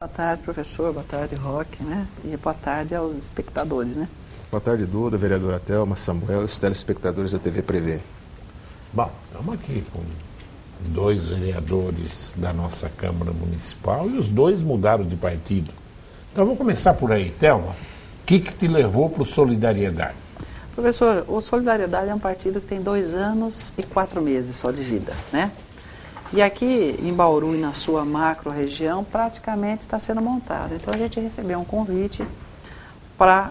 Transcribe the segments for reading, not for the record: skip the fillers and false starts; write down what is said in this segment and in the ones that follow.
Boa tarde, professor. Boa tarde, Roque, né? E boa tarde aos espectadores, né? Boa tarde, Duda, vereadora Thelma, Samuel e os telespectadores da TV Prevê. Bom, estamos aqui com dois vereadores da nossa Câmara Municipal e os dois mudaram de partido. Então vamos começar por aí. Thelma, o que te levou para o Solidariedade? Professor, o Solidariedade é um partido que tem 2 anos e 4 meses só de vida, né? E aqui em Bauru e na sua macro-região praticamente está sendo montado. Então a gente recebeu um convite para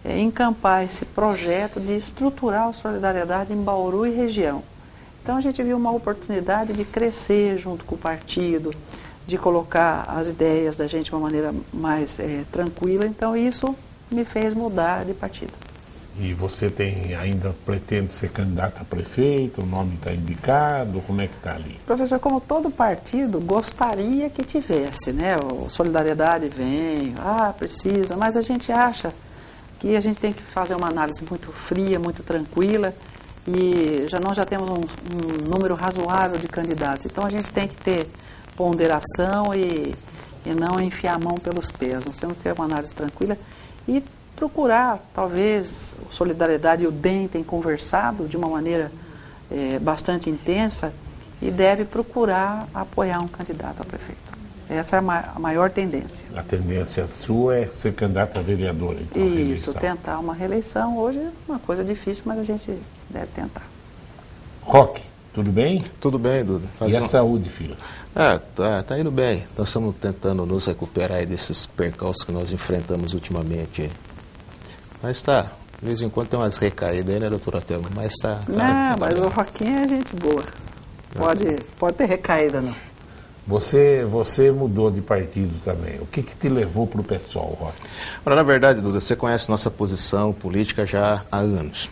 encampar esse projeto de estruturar a solidariedade em Bauru e região. Então a gente viu uma oportunidade de crescer junto com o partido, de colocar as ideias da gente de uma maneira mais tranquila. Então isso me fez mudar de partido. E você ainda pretende ser candidato a prefeito? O nome está indicado? Como é que está ali? Professor, como todo partido gostaria que tivesse, né? O Solidariedade vem, precisa, mas a gente acha que a gente tem que fazer uma análise muito fria, muito tranquila, e nós já temos um número razoável de candidatos. Então a gente tem que ter ponderação e não enfiar a mão pelos pés. Nós temos que ter uma análise tranquila e procurar, talvez, o Solidariedade e o DEM têm conversado de uma maneira bastante intensa e deve procurar apoiar um candidato a prefeito. Essa é a maior tendência. A tendência sua é ser candidato a vereador, então, Isso, tentar uma reeleição. Hoje é uma coisa difícil, mas a gente deve tentar. Roque, tudo bem? Tudo bem, Duda. E a saúde, filho? Tá indo bem. Nós estamos tentando nos recuperar aí desses percalços que nós enfrentamos ultimamente. Mas de vez em quando tem umas recaídas aí, né, doutora Thelma? Mas Não, mas o Roquinho é gente boa. Pode ter recaída, não. Você mudou de partido também. O que te levou para o PSOL, Roque? Ora, na verdade, Duda, você conhece nossa posição política já há anos.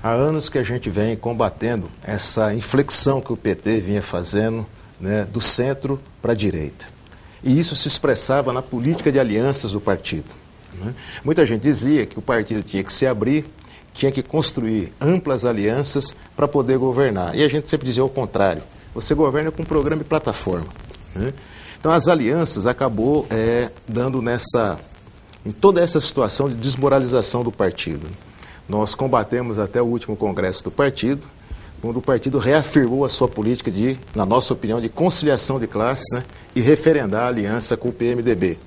Há anos que a gente vem combatendo essa inflexão que o PT vinha fazendo, né, do centro para a direita. E isso se expressava na política de alianças do partido. Muita gente dizia que o partido tinha que se abrir, tinha que construir amplas alianças para poder governar. E a gente sempre dizia o contrário, você governa com programa e plataforma. Então as alianças acabou dando em toda essa situação de desmoralização do partido. Nós combatemos até o último congresso do partido, quando o partido reafirmou a sua política de, na nossa opinião, de conciliação de classes, né, e referendar a aliança com o PMDB.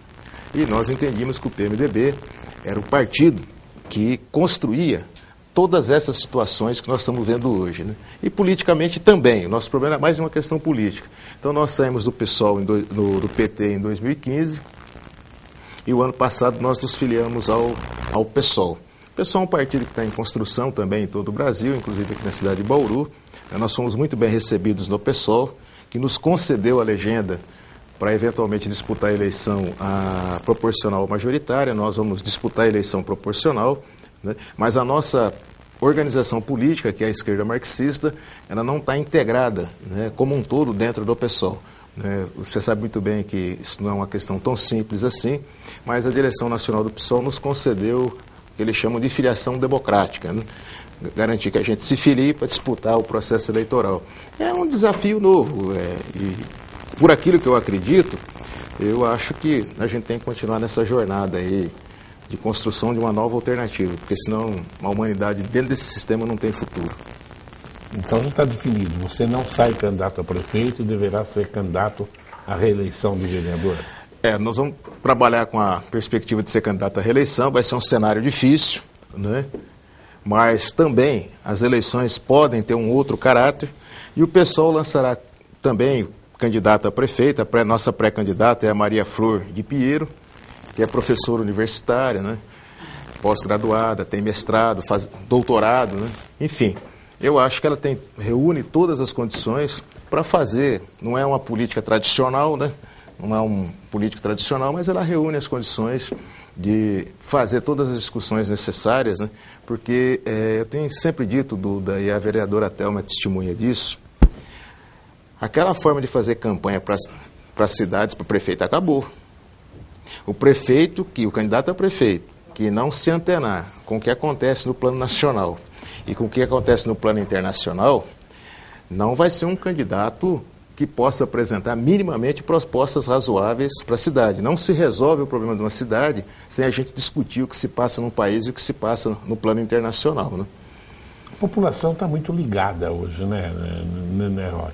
E nós entendíamos que o PMDB era o partido que construía todas essas situações que nós estamos vendo hoje, né? E politicamente também, o nosso problema é mais uma questão política. Então nós saímos do PSOL, do PT em 2015, e o ano passado nós nos filiamos ao PSOL. O PSOL é um partido que está em construção também em todo o Brasil, inclusive aqui na cidade de Bauru. Nós fomos muito bem recebidos no PSOL, que nos concedeu a legenda para eventualmente disputar a eleição proporcional ou majoritária. Nós vamos disputar a eleição proporcional, né? Mas a nossa organização política, que é a esquerda marxista, ela não está integrada, né, como um todo dentro do PSOL. Você sabe muito bem que isso não é uma questão tão simples assim, mas a direção nacional do PSOL nos concedeu o que eles chamam de filiação democrática, né? Garantir que a gente se filie para disputar o processo eleitoral. É um desafio novo, e por aquilo que eu acredito, eu acho que a gente tem que continuar nessa jornada aí de construção de uma nova alternativa, porque senão a humanidade dentro desse sistema não tem futuro. Então já está definido, você não sai candidato a prefeito e deverá ser candidato à reeleição de vereador? Nós vamos trabalhar com a perspectiva de ser candidato à reeleição, vai ser um cenário difícil, né? Mas também as eleições podem ter um outro caráter, e o PSOL lançará também candidata a prefeita, nossa pré-candidata é a Maria Flor de Pinheiro, que é professora universitária, né, pós-graduada, tem mestrado, faz doutorado, né, enfim. Eu acho que ela reúne todas as condições para fazer, não é uma política tradicional, né, não é um político tradicional, mas ela reúne as condições de fazer todas as discussões necessárias, né, porque eu tenho sempre dito, Duda, e a vereadora Thelma testemunha disso, aquela forma de fazer campanha para as cidades, para o prefeito, acabou. O candidato a prefeito, que não se antenar com o que acontece no plano nacional e com o que acontece no plano internacional, não vai ser um candidato que possa apresentar minimamente propostas razoáveis para a cidade. Não se resolve o problema de uma cidade sem a gente discutir o que se passa no país e o que se passa no plano internacional, né? A população está muito ligada hoje, né, Roque?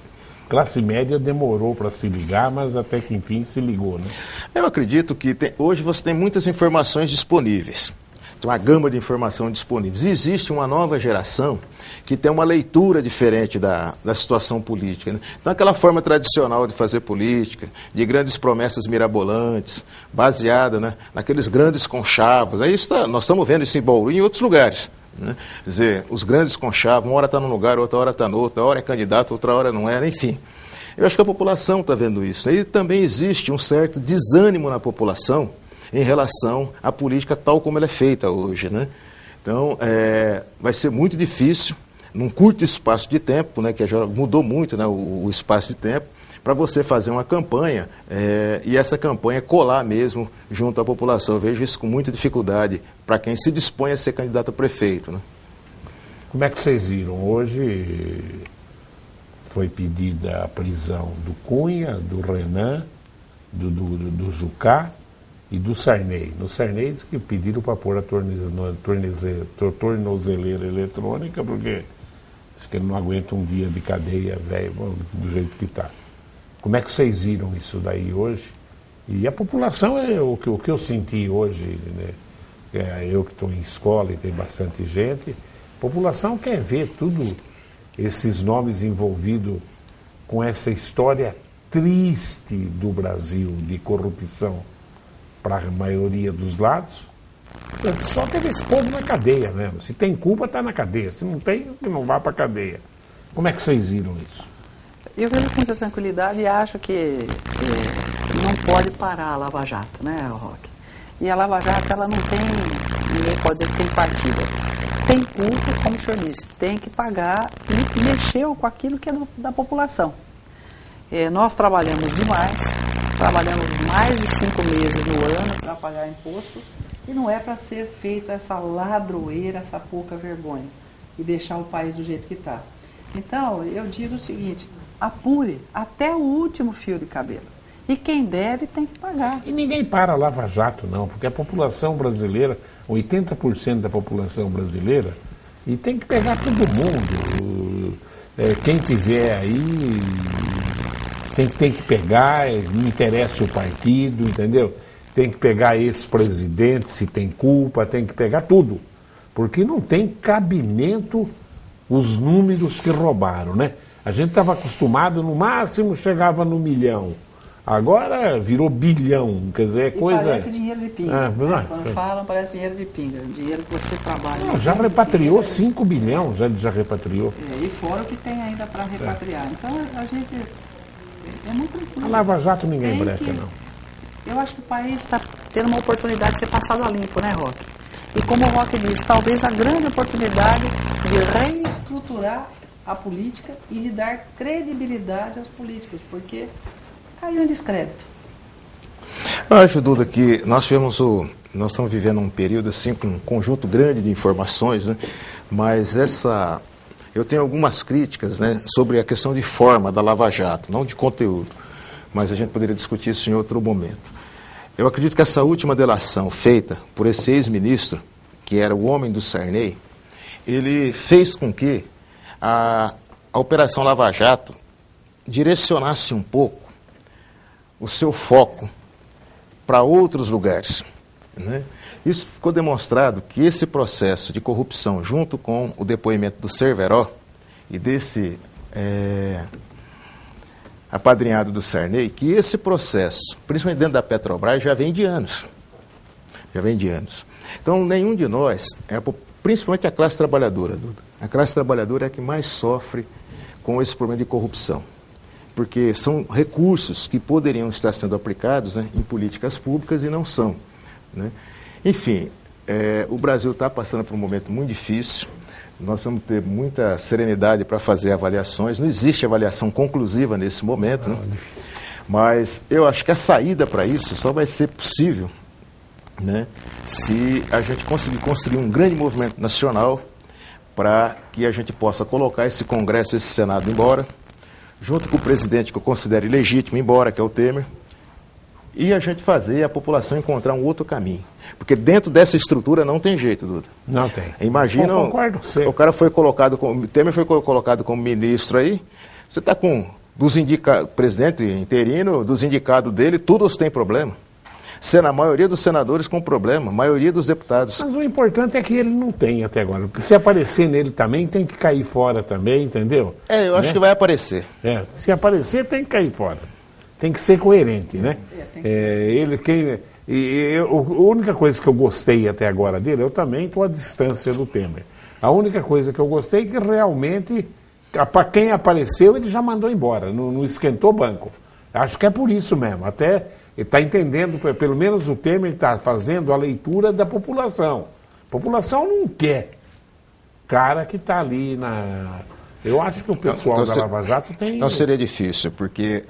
Classe média demorou para se ligar, mas até que enfim se ligou, né? Eu acredito que hoje você tem muitas informações disponíveis. Tem uma gama de informação disponíveis. E existe uma nova geração que tem uma leitura diferente da situação política, né? Então, aquela forma tradicional de fazer política, de grandes promessas mirabolantes, baseada, né, naqueles grandes conchavos. Aí nós estamos vendo isso em Bauru e em outros lugares, né? Quer dizer, os grandes conchavos, uma hora está num lugar, outra hora está no outro, uma hora é candidato, outra hora não é, enfim. Eu acho que a população está vendo isso. E também existe um certo desânimo na população em relação à política tal como ela é feita hoje, né? Então, vai ser muito difícil, num curto espaço de tempo, né, que já mudou muito, né, o espaço de tempo, para você fazer uma campanha e essa campanha colar mesmo junto à população. Eu vejo isso com muita dificuldade para quem se dispõe a ser candidato a prefeito, né? Como é que vocês viram? Hoje foi pedida a prisão do Cunha, do Renan, do Jucá e do Sarney. No Sarney diz que pediram para pôr a tornozeleira eletrônica, porque acho que ele não aguenta um dia de cadeia, velho, do jeito que está. Como é que vocês viram isso daí hoje? E a população, o que eu senti hoje, né? Eu que estou em escola e tem bastante gente, a população quer ver tudo esses nomes envolvidos com essa história triste do Brasil de corrupção para a maioria dos lados. Só quer ver esse povo na cadeia mesmo. Se tem culpa, está na cadeia. Se não tem, não vá para a cadeia. Como é que vocês viram isso? Eu vejo com muita tranquilidade e acho que não pode parar a Lava Jato, né, Roque? E a Lava Jato, ela não tem, ninguém pode dizer que tem partida. Tem culpa, como o senhor disse, tem que pagar e mexeu com aquilo que é da população. Nós trabalhamos demais, trabalhamos mais de 5 meses no ano para pagar imposto e não é para ser feita essa ladroeira, essa pouca vergonha e deixar o país do jeito que está. Então, eu digo o seguinte, apure até o último fio de cabelo. E quem deve tem que pagar. E ninguém para a Lava Jato, não, porque a população brasileira, 80% da população brasileira, e tem que pegar todo mundo. Quem tiver aí, tem que pegar, não interessa o partido, entendeu? Tem que pegar esse presidente, se tem culpa, tem que pegar tudo. Porque não tem cabimento os números que roubaram, né? A gente estava acostumado, no máximo chegava no 1 milhão. Agora virou bilhão, quer dizer, é coisa... parece dinheiro de pinga. Quando falam, parece dinheiro de pinga. Dinheiro que você trabalha. Não, já repatriou 5 bilhões, já repatriou. E fora o que tem ainda para repatriar. Então, a gente... É muito tranquilo. A Lava Jato ninguém breca, não. Eu acho que o país está tendo uma oportunidade de ser passado a limpo, né, Roque? E como o Roque disse, talvez a grande oportunidade de reestruturar a política e de dar credibilidade aos políticos, porque caiu em descrédito. Eu acho, Duda, que nós estamos vivendo um período assim com um conjunto grande de informações, né? Mas eu tenho algumas críticas, né, sobre a questão de forma da Lava Jato, não de conteúdo, mas a gente poderia discutir isso em outro momento. Eu acredito que essa última delação feita por esse ex-ministro, que era o homem do Sarney, ele fez com que a Operação Lava Jato direcionasse um pouco o seu foco para outros lugares, né? Isso ficou demonstrado que esse processo de corrupção, junto com o depoimento do Cerveró e desse apadrinhado do Sarney, que esse processo, principalmente dentro da Petrobras, já vem de anos. Já vem de anos. Então, nenhum de nós, principalmente a classe trabalhadora, Duda, a classe trabalhadora é a que mais sofre com esse problema de corrupção. Porque são recursos que poderiam estar sendo aplicados, né, em políticas públicas e não são, né? Enfim, o Brasil está passando por um momento muito difícil, nós vamos ter muita serenidade para fazer avaliações, não existe avaliação conclusiva nesse momento, né? Mas eu acho que a saída para isso só vai ser possível, né, se a gente conseguir construir um grande movimento nacional para que a gente possa colocar esse Congresso, esse Senado embora, junto com o presidente que eu considero ilegítimo, embora, que é o Temer, e a gente fazer a população encontrar um outro caminho. Porque dentro dessa estrutura não tem jeito, Duda. Não tem. Imagina, o cara foi colocado como, Temer foi colocado como ministro aí, você está com, presidente interino, dos indicados dele, todos têm problema. A maioria dos senadores com problema, a maioria dos deputados. Mas o importante é que ele não tem até agora, porque se aparecer nele também, tem que cair fora também, entendeu? Eu acho que vai aparecer. Se aparecer, tem que cair fora. Tem que ser coerente, né? A única coisa que eu gostei até agora dele, eu também estou à distância do Temer. A única coisa que eu gostei é que realmente, para quem apareceu, ele já mandou embora, não esquentou banco. Acho que é por isso mesmo. Até ele está entendendo, pelo menos o Temer está fazendo a leitura da população. A população não quer cara que está ali na... Eu acho que o pessoal da Lava Jato tem... Então seria difícil, porque,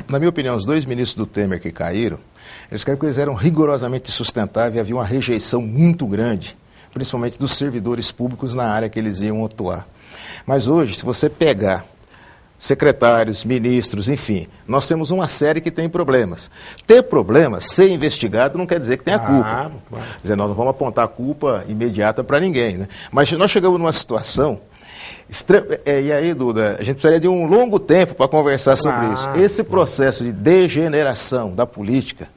na minha opinião, os dois ministros do Temer que caíram, eles caíram porque eles eram rigorosamente sustentáveis e havia uma rejeição muito grande, principalmente dos servidores públicos na área que eles iam atuar. Mas hoje, se você pegar secretários, ministros, enfim, nós temos uma série que tem problemas. Ter problemas, ser investigado, não quer dizer que tenha culpa. Claro. Quer dizer, nós não vamos apontar a culpa imediata para ninguém, né? Mas nós chegamos numa situação... E aí, Duda, a gente precisaria de um longo tempo para conversar sobre isso. Esse processo de degeneração da política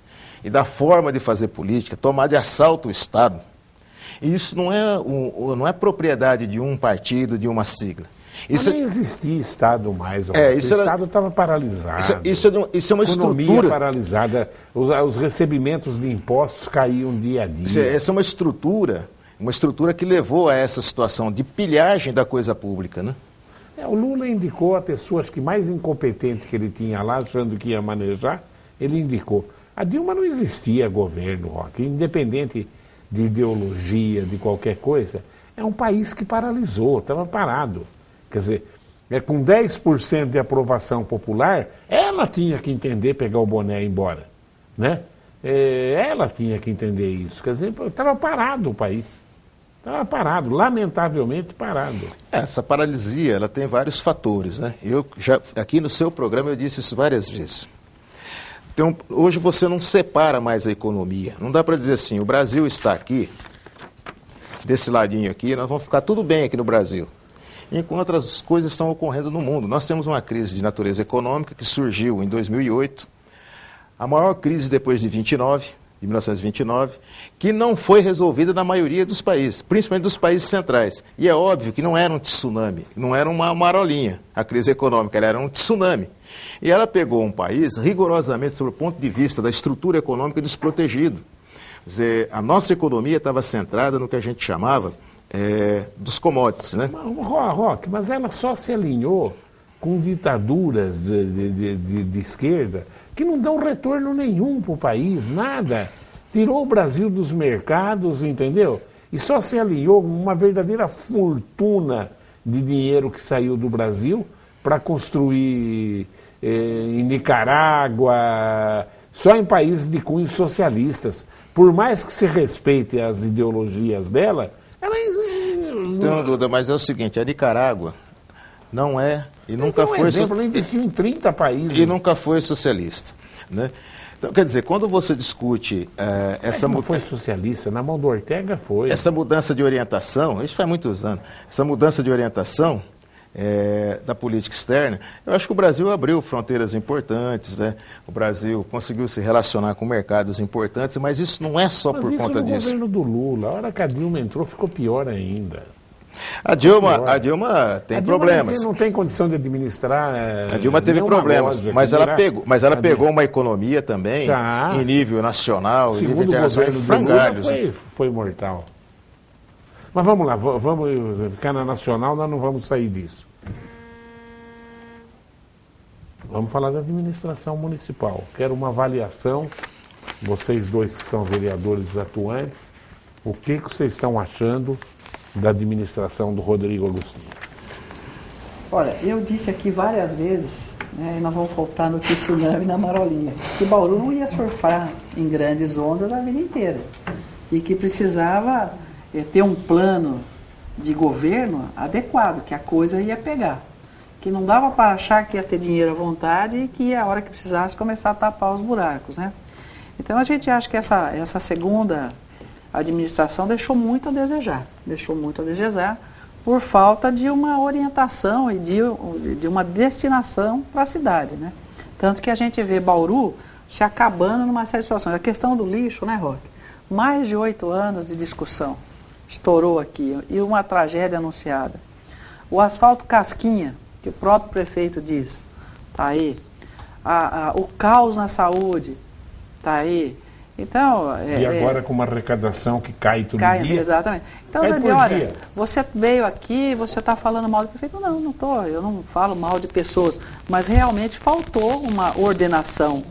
e da forma de fazer política, tomar de assalto o Estado, isso não é propriedade de um partido, de uma sigla. Isso nem existia Estado mais. O Estado estava paralisado. Isso é uma economia estrutura paralisada, os recebimentos de impostos caíam dia a dia. Essa é uma estrutura que levou a essa situação de pilhagem da coisa pública, né? O Lula indicou a pessoa, acho que mais incompetente que ele tinha lá, achando que ia manejar, ele indicou. A Dilma não existia governo, Roque, independente de ideologia, de qualquer coisa, é um país que paralisou, estava parado. Quer dizer, com 10% de aprovação popular, ela tinha que entender pegar o boné e ir embora, né? Ela tinha que entender isso. Quer dizer, estava parado o país. Estava parado, lamentavelmente parado. Essa paralisia, ela tem vários fatores, né? Aqui no seu programa eu disse isso várias vezes. Então, hoje você não separa mais a economia. Não dá para dizer assim, o Brasil está aqui, desse ladinho aqui, nós vamos ficar tudo bem aqui no Brasil. Enquanto as coisas estão ocorrendo no mundo. Nós temos uma crise de natureza econômica que surgiu em 2008, a maior crise depois de 1929, que não foi resolvida na maioria dos países, principalmente dos países centrais. E é óbvio que não era um tsunami, não era uma marolinha, a crise econômica, ela era um tsunami. E ela pegou um país rigorosamente, sob o ponto de vista da estrutura econômica, desprotegido. Quer dizer, a nossa economia estava centrada no que a gente chamava dos commodities, né? Roque, mas ela só se alinhou com ditaduras de esquerda que não dão retorno nenhum para o país, nada. Tirou o Brasil dos mercados, entendeu? E só se alinhou uma verdadeira fortuna de dinheiro que saiu do Brasil para construir em Nicarágua, só em países de cunho socialistas. Por mais que se respeite as ideologias dela, ela... Então, Duda, mas é o seguinte, a Nicarágua não é e nunca foi... Ela investiu em 30 países. E nunca foi socialista, né? Então, quer dizer, quando você discute essa... Não foi socialista, na mão do Ortega foi. Essa mudança de orientação, isso faz muitos anos, essa mudança de orientação da política externa, eu acho que o Brasil abriu fronteiras importantes, né? O Brasil conseguiu se relacionar com mercados importantes, mas isso não é só por conta disso. Mas isso no governo do Lula, a hora que a Dilma entrou ficou pior ainda. A Dilma tem problemas. Não tem condição de administrar. A Dilma teve problemas, mas ela pegou uma economia também em nível nacional, em nível internacional, em frangalhos. Foi mortal. Mas vamos lá, vamos ficar na nacional, nós não vamos sair disso. Vamos falar da administração municipal. Quero uma avaliação, vocês dois que são vereadores atuantes, o que vocês estão achando da administração do Rodrigo Agostinho? Olha, eu disse aqui várias vezes, né, e nós vamos voltar no tsunami na Marolinha, que Bauru não ia surfar em grandes ondas a vida inteira. E que precisava ter um plano de governo adequado, que a coisa ia pegar. que não dava para achar que ia ter dinheiro à vontade e que a hora que precisasse começar a tapar os buracos, né? Então a gente acha que essa segunda administração deixou muito a desejar por falta de uma orientação e de uma destinação para a cidade, né? Tanto que a gente vê Bauru se acabando numa série de situações. A questão do lixo, né, Roque? Mais de 8 anos de discussão, estourou aqui, e uma tragédia anunciada. O asfalto casquinha, que o próprio prefeito diz, está aí. O caos na saúde, está aí. Então, e agora com uma arrecadação que cai todo dia. Exatamente. Então, eu vou dizer, olha, você veio aqui, você está falando mal do prefeito. Não, não estou, eu não falo mal de pessoas, mas realmente faltou uma ordenação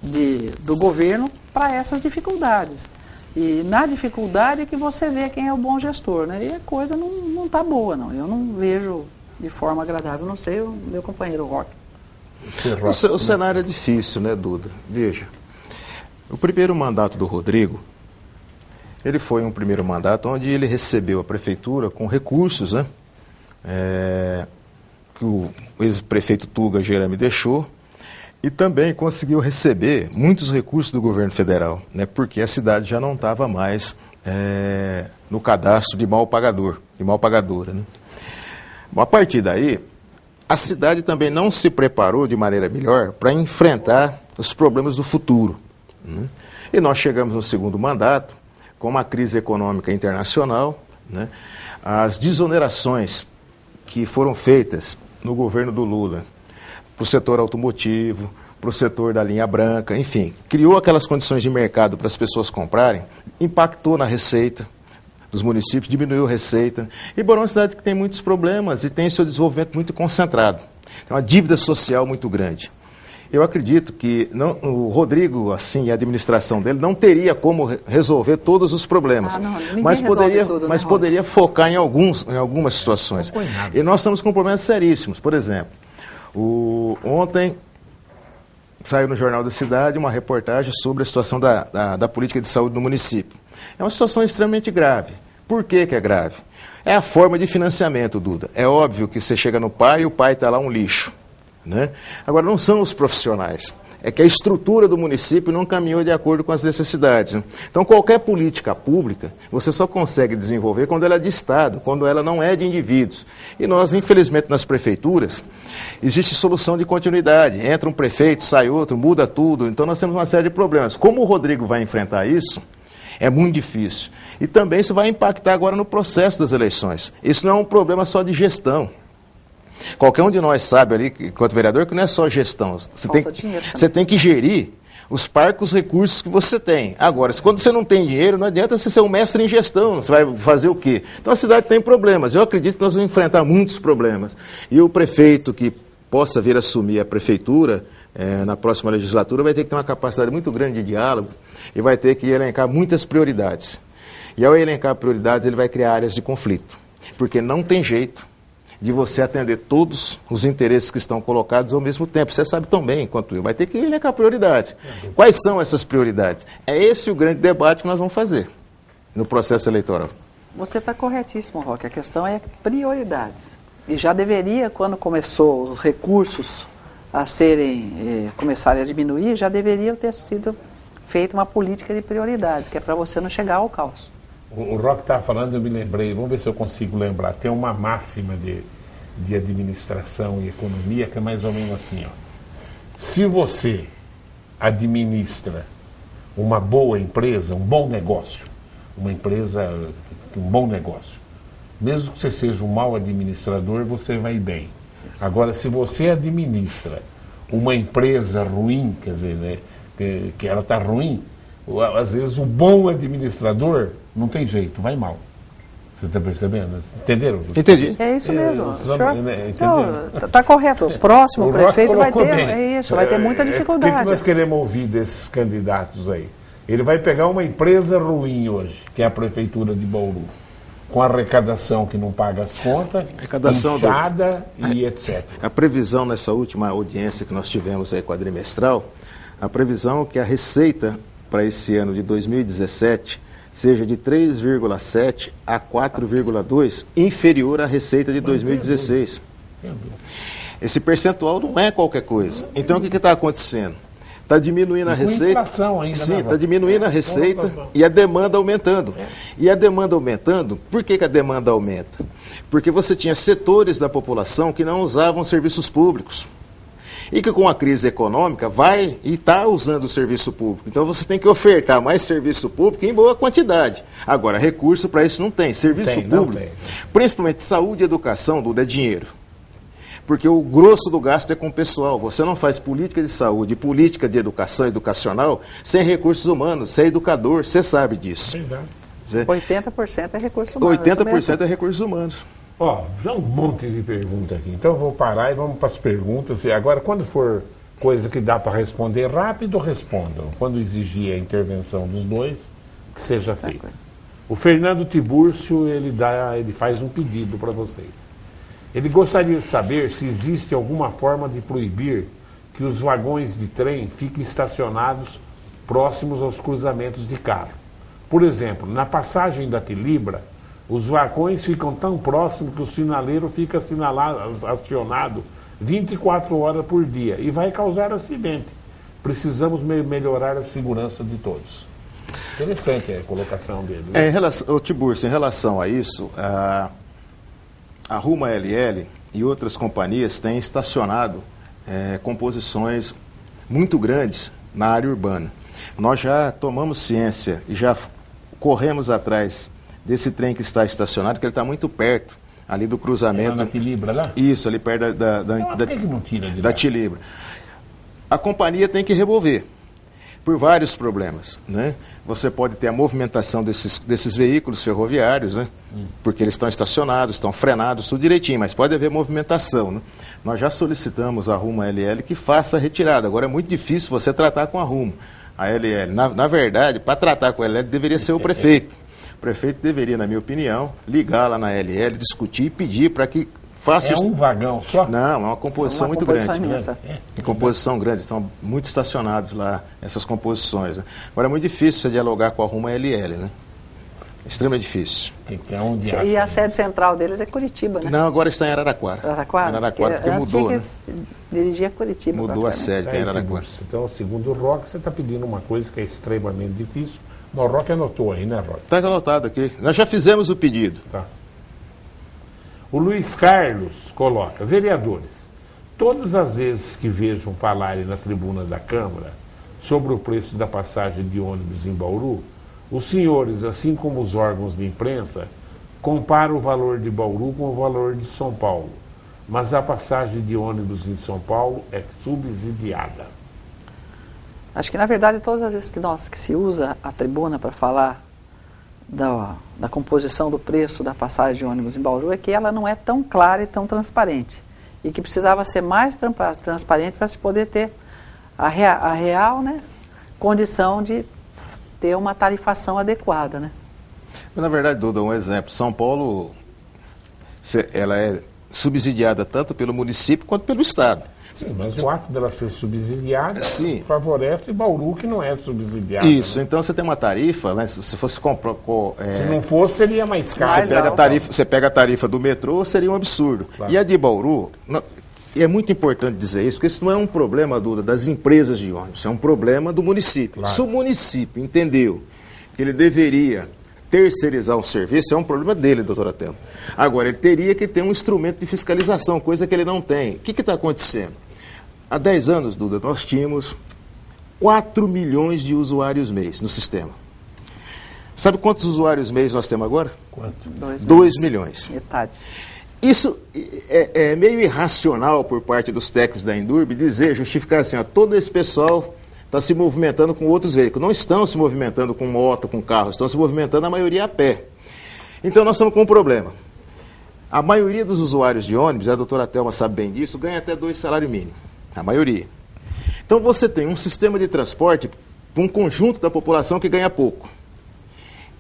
do governo para essas dificuldades. E na dificuldade é que você vê quem é o bom gestor, né? E a coisa não está boa, não. Eu não vejo de forma agradável, não sei o meu companheiro Roque. O cenário é difícil, né, Duda? Veja, o primeiro mandato do Rodrigo, ele foi um primeiro mandato onde ele recebeu a prefeitura com recursos, né? Que o ex-prefeito Tuga Jeremy deixou, e também conseguiu receber muitos recursos do governo federal, né? Porque a cidade já não estava mais no cadastro de mal pagadora, né? Bom, a partir daí, a cidade também não se preparou de maneira melhor para enfrentar os problemas do futuro, né? E nós chegamos no segundo mandato com uma crise econômica internacional, né? As desonerações que foram feitas no governo do Lula para o setor automotivo, para o setor da linha branca, enfim, criou aquelas condições de mercado para as pessoas comprarem, impactou na receita dos municípios, diminuiu a receita. E Bauru é uma cidade que tem muitos problemas e tem seu desenvolvimento muito concentrado. Tem uma dívida social muito grande. Eu acredito que o Rodrigo, assim, e a administração dele, não teria como resolver todos os problemas. Mas poderia focar em algumas situações. E nós estamos com problemas seríssimos. Por exemplo, ontem saiu no Jornal da Cidade uma reportagem sobre a situação da política de saúde no município. É uma situação extremamente grave. Por que é grave? É a forma de financiamento, Duda. É óbvio que você chega no pai e o pai está lá um lixo, né? Agora, não são os profissionais. É que a estrutura do município não caminhou de acordo com as necessidades, né? Então, qualquer política pública, você só consegue desenvolver quando ela é de Estado, quando ela não é de indivíduos. E nós, infelizmente, nas prefeituras, existe solução de continuidade. Entra um prefeito, sai outro, muda tudo. Então, nós temos uma série de problemas. Como o Rodrigo vai enfrentar isso, é muito difícil. E também isso vai impactar agora no processo das eleições. Isso não é um problema só de gestão. Qualquer um de nós sabe ali, enquanto vereador, que não é só gestão. Você tem que gerir os parcos recursos que você tem. Agora, quando você não tem dinheiro, não adianta você ser um mestre em gestão. Você vai fazer o quê? Então a cidade tem problemas. Eu acredito que nós vamos enfrentar muitos problemas. E o prefeito que possa vir assumir a prefeitura na próxima legislatura vai ter que ter uma capacidade muito grande de diálogo e vai ter que elencar muitas prioridades. E ao elencar prioridades, ele vai criar áreas de conflito. Porque não tem jeito de você atender todos os interesses que estão colocados ao mesmo tempo. Você sabe tão bem quanto eu. Vai ter que elencar prioridades. Quais são essas prioridades? É esse o grande debate que nós vamos fazer no processo eleitoral. Você está corretíssimo, Roque. A questão é prioridades. E já deveria, quando começou os recursos a começarem a diminuir, já deveria ter sido feita uma política de prioridades, que é para você não chegar ao caos. O Roque estava falando, eu me lembrei, vamos ver se eu consigo lembrar. Tem uma máxima de administração e economia que é mais ou menos assim, ó. Se você administra uma boa empresa, um bom negócio, um bom negócio, mesmo que você seja um mau administrador, você vai bem. Agora, se você administra uma empresa ruim, quer dizer, né, que ela está ruim, às vezes o bom administrador não tem jeito, vai mal. Você está percebendo? Entenderam? Entendi. É isso mesmo. Está correto. O próximo prefeito vai ter, vai ter muita dificuldade. O que nós queremos ouvir desses candidatos aí? Ele vai pegar uma empresa ruim hoje, que é a prefeitura de Bauru, com arrecadação que não paga as contas, inchada e etc. A previsão nessa última audiência que nós tivemos aí quadrimestral, a previsão é que a receita para esse ano de 2017 seja de 3,7 a 4,2 inferior à receita de 2016. Esse percentual não é qualquer coisa. Então, o que está acontecendo? Está diminuindo a receita. Ainda, sim, está diminuindo a receita e a demanda aumentando. E a demanda aumentando, por que a demanda aumenta? Porque você tinha setores da população que não usavam serviços públicos. E que com a crise econômica vai e está usando o serviço público. Então você tem que ofertar mais serviço público em boa quantidade. Agora, recurso para isso não tem. Serviço público, principalmente saúde e educação, Duda, é dinheiro. Porque o grosso do gasto é com o pessoal. Você não faz política de saúde, política de educação, educacional, sem recursos humanos. Você é educador, você sabe disso. Verdade. 80% é recursos humanos. 80% é recursos humanos. Ó, já um monte de perguntas aqui. Então eu vou parar e vamos para as perguntas. E agora, quando for coisa que dá para responder rápido, respondam. Quando exigir a intervenção dos dois, que seja feita. O Fernando Tibúrcio, ele faz um pedido para vocês. Ele gostaria de saber se existe alguma forma de proibir que os vagões de trem fiquem estacionados próximos aos cruzamentos de carro. Por exemplo, na passagem da Tilibra, os vagões ficam tão próximos que o sinaleiro fica acionado 24 horas por dia e vai causar acidente. Precisamos melhorar a segurança de todos. Interessante a colocação dele. Né? Tibúrcio, em relação a isso, a Rumo LL e outras companhias têm estacionado composições muito grandes na área urbana. Nós já tomamos ciência e já corremos atrás desse trem que está estacionado, que ele está muito perto ali do cruzamento. É lá na Tilibra, lá? Isso, ali perto da Tilibra. A companhia tem que remover, por vários problemas, né? Você pode ter a movimentação desses veículos ferroviários, né? Porque eles estão estacionados, estão frenados, tudo direitinho, mas pode haver movimentação, né? Nós já solicitamos a Rumo LL que faça a retirada. Agora é muito difícil você tratar com a Rumo, a LL. Na verdade, para tratar com a LL deveria ser o prefeito. O prefeito deveria, na minha opinião, ligar lá na LL, discutir e pedir para que faça... É um vagão só? Não, é uma composição muito grande. Em composição grande, estão muito estacionados lá, essas composições. Né? Agora é muito difícil você dialogar com a Rumo LL, né? Extremamente difícil. E a sede central deles é Curitiba, né? Não, agora está em Araraquara. Araraquara, porque mudou, né? Dirigia Curitiba. Mudou a sede, tem Araraquara. Então, segundo o Roque, você está pedindo uma coisa que é extremamente difícil. O Roque anotou aí, né, Roque? Está anotado aqui. Nós já fizemos o pedido. Tá. O Luiz Carlos coloca: vereadores, todas as vezes que vejam falarem na tribuna da Câmara sobre o preço da passagem de ônibus em Bauru, os senhores, assim como os órgãos de imprensa, comparam o valor de Bauru com o valor de São Paulo. Mas a passagem de ônibus em São Paulo é subsidiada. Acho que, na verdade, todas as vezes que se usa a tribuna para falar da composição do preço da passagem de ônibus em Bauru, é que ela não é tão clara e tão transparente. E que precisava ser mais transparente para se poder ter a real, né, condição de ter uma tarifação adequada, né? Mas, na verdade, Duda, um exemplo. São Paulo, ela é subsidiada tanto pelo município quanto pelo Estado. Sim, mas o ato dela ser subsidiada Sim. favorece Bauru, que não é subsidiada. Isso, né? Então você tem uma tarifa, né, se fosse comprar... Se não fosse, seria mais caro. Você pega a tarifa do metrô, seria um absurdo. Claro. E a de Bauru, e é muito importante dizer isso, porque isso não é um problema, Duda, das empresas de ônibus, é um problema do município. Claro. Se o município entendeu que ele deveria terceirizar um serviço, é um problema dele, doutora Thelma. Agora, ele teria que ter um instrumento de fiscalização, coisa que ele não tem. O que está acontecendo? Há 10 anos, Duda, nós tínhamos 4 milhões de usuários mês no sistema. Sabe quantos usuários mês nós temos agora? Quanto? 2 milhões. Metade. Isso é meio irracional por parte dos técnicos da Endurbe justificar assim, ó, todo esse pessoal está se movimentando com outros veículos. Não estão se movimentando com moto, com carro, estão se movimentando a maioria a pé. Então nós estamos com um problema. A maioria dos usuários de ônibus, a doutora Thelma sabe bem disso, ganha até 2 salários mínimos. A maioria. Então você tem um sistema de transporte para um conjunto da população que ganha pouco.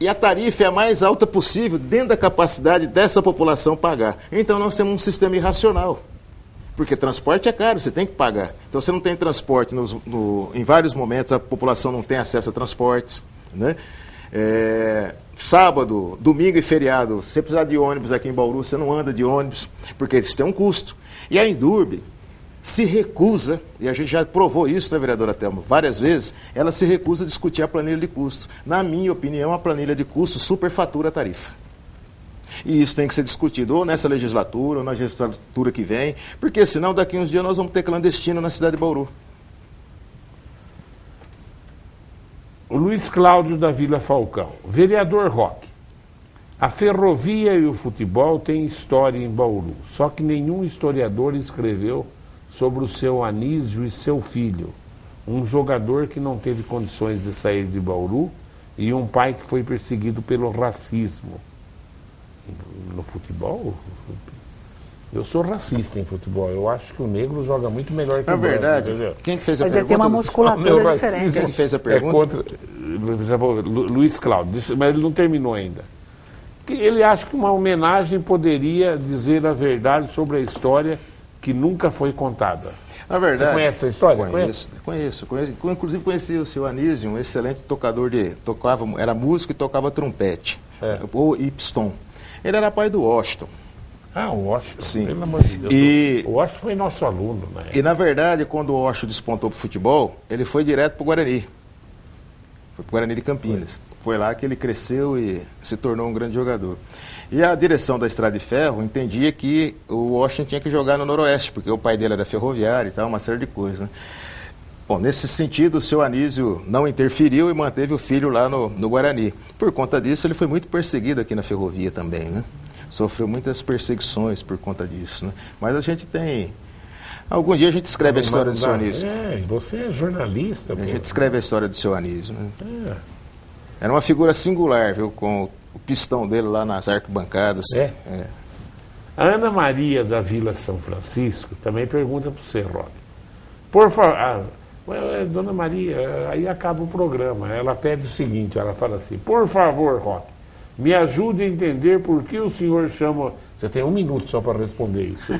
E a tarifa é a mais alta possível dentro da capacidade dessa população pagar. Então nós temos um sistema irracional. Porque transporte é caro, você tem que pagar. Então você não tem transporte em vários momentos, a população não tem acesso a transportes, né? Sábado, domingo e feriado, se você precisar de ônibus aqui em Bauru, você não anda de ônibus, porque isso tem um custo. E a Endurbe se recusa, e a gente já provou isso, né, vereadora Thelma, várias vezes, ela se recusa a discutir a planilha de custos. Na minha opinião, a planilha de custos superfatura a tarifa. E isso tem que ser discutido ou nessa legislatura, ou na legislatura que vem, porque senão daqui a uns dias nós vamos ter clandestino na cidade de Bauru. O Luiz Cláudio da Vila Falcão. Vereador Roque, a ferrovia e o futebol têm história em Bauru, só que nenhum historiador escreveu sobre o seu Anísio e seu filho, um jogador que não teve condições de sair de Bauru e um pai que foi perseguido pelo racismo. No futebol? Eu sou racista em futebol. Eu acho que o negro joga muito melhor que o branco. Na verdade, quem fez a pergunta? Mas ele tem uma musculatura diferente. Quem fez a pergunta? Luiz Cláudio, mas ele não terminou ainda. Ele acha que uma homenagem poderia dizer a verdade sobre a história que nunca foi contada. Na verdade, você conhece essa história? Conheço. Inclusive conheci o seu Anísio, um excelente tocador era músico e tocava trompete, e pistão. Ele era pai do Washington. Ah, o Washington, sim. Pelo amor de Deus. O Washington foi nosso aluno, né? E na verdade, quando o Washington despontou para o futebol, ele foi direto para o Guarani. Foi para o Guarani de Campinas. Foi lá que ele cresceu e se tornou um grande jogador. E a direção da Estrada de Ferro entendia que o Washington tinha que jogar no Noroeste, porque o pai dele era ferroviário e tal, uma série de coisas, né? Bom, nesse sentido, o seu Anísio não interferiu e manteve o filho lá no Guarani. Por conta disso, ele foi muito perseguido aqui na ferrovia também, né? Sofreu muitas perseguições por conta disso, né? Mas a gente tem... Algum dia a gente escreve a história do seu Anísio. Você é jornalista. A gente escreve a história do seu Anísio, né? Era uma figura singular, viu? Com o pistão dele lá nas arquibancadas. A Ana Maria da Vila São Francisco também pergunta para você, Roque. Por favor... Dona Maria, aí acaba o programa. Ela pede o seguinte, ela fala assim, por favor, Roque, me ajude a entender por que o senhor chama... Você tem 1 minuto só para responder isso.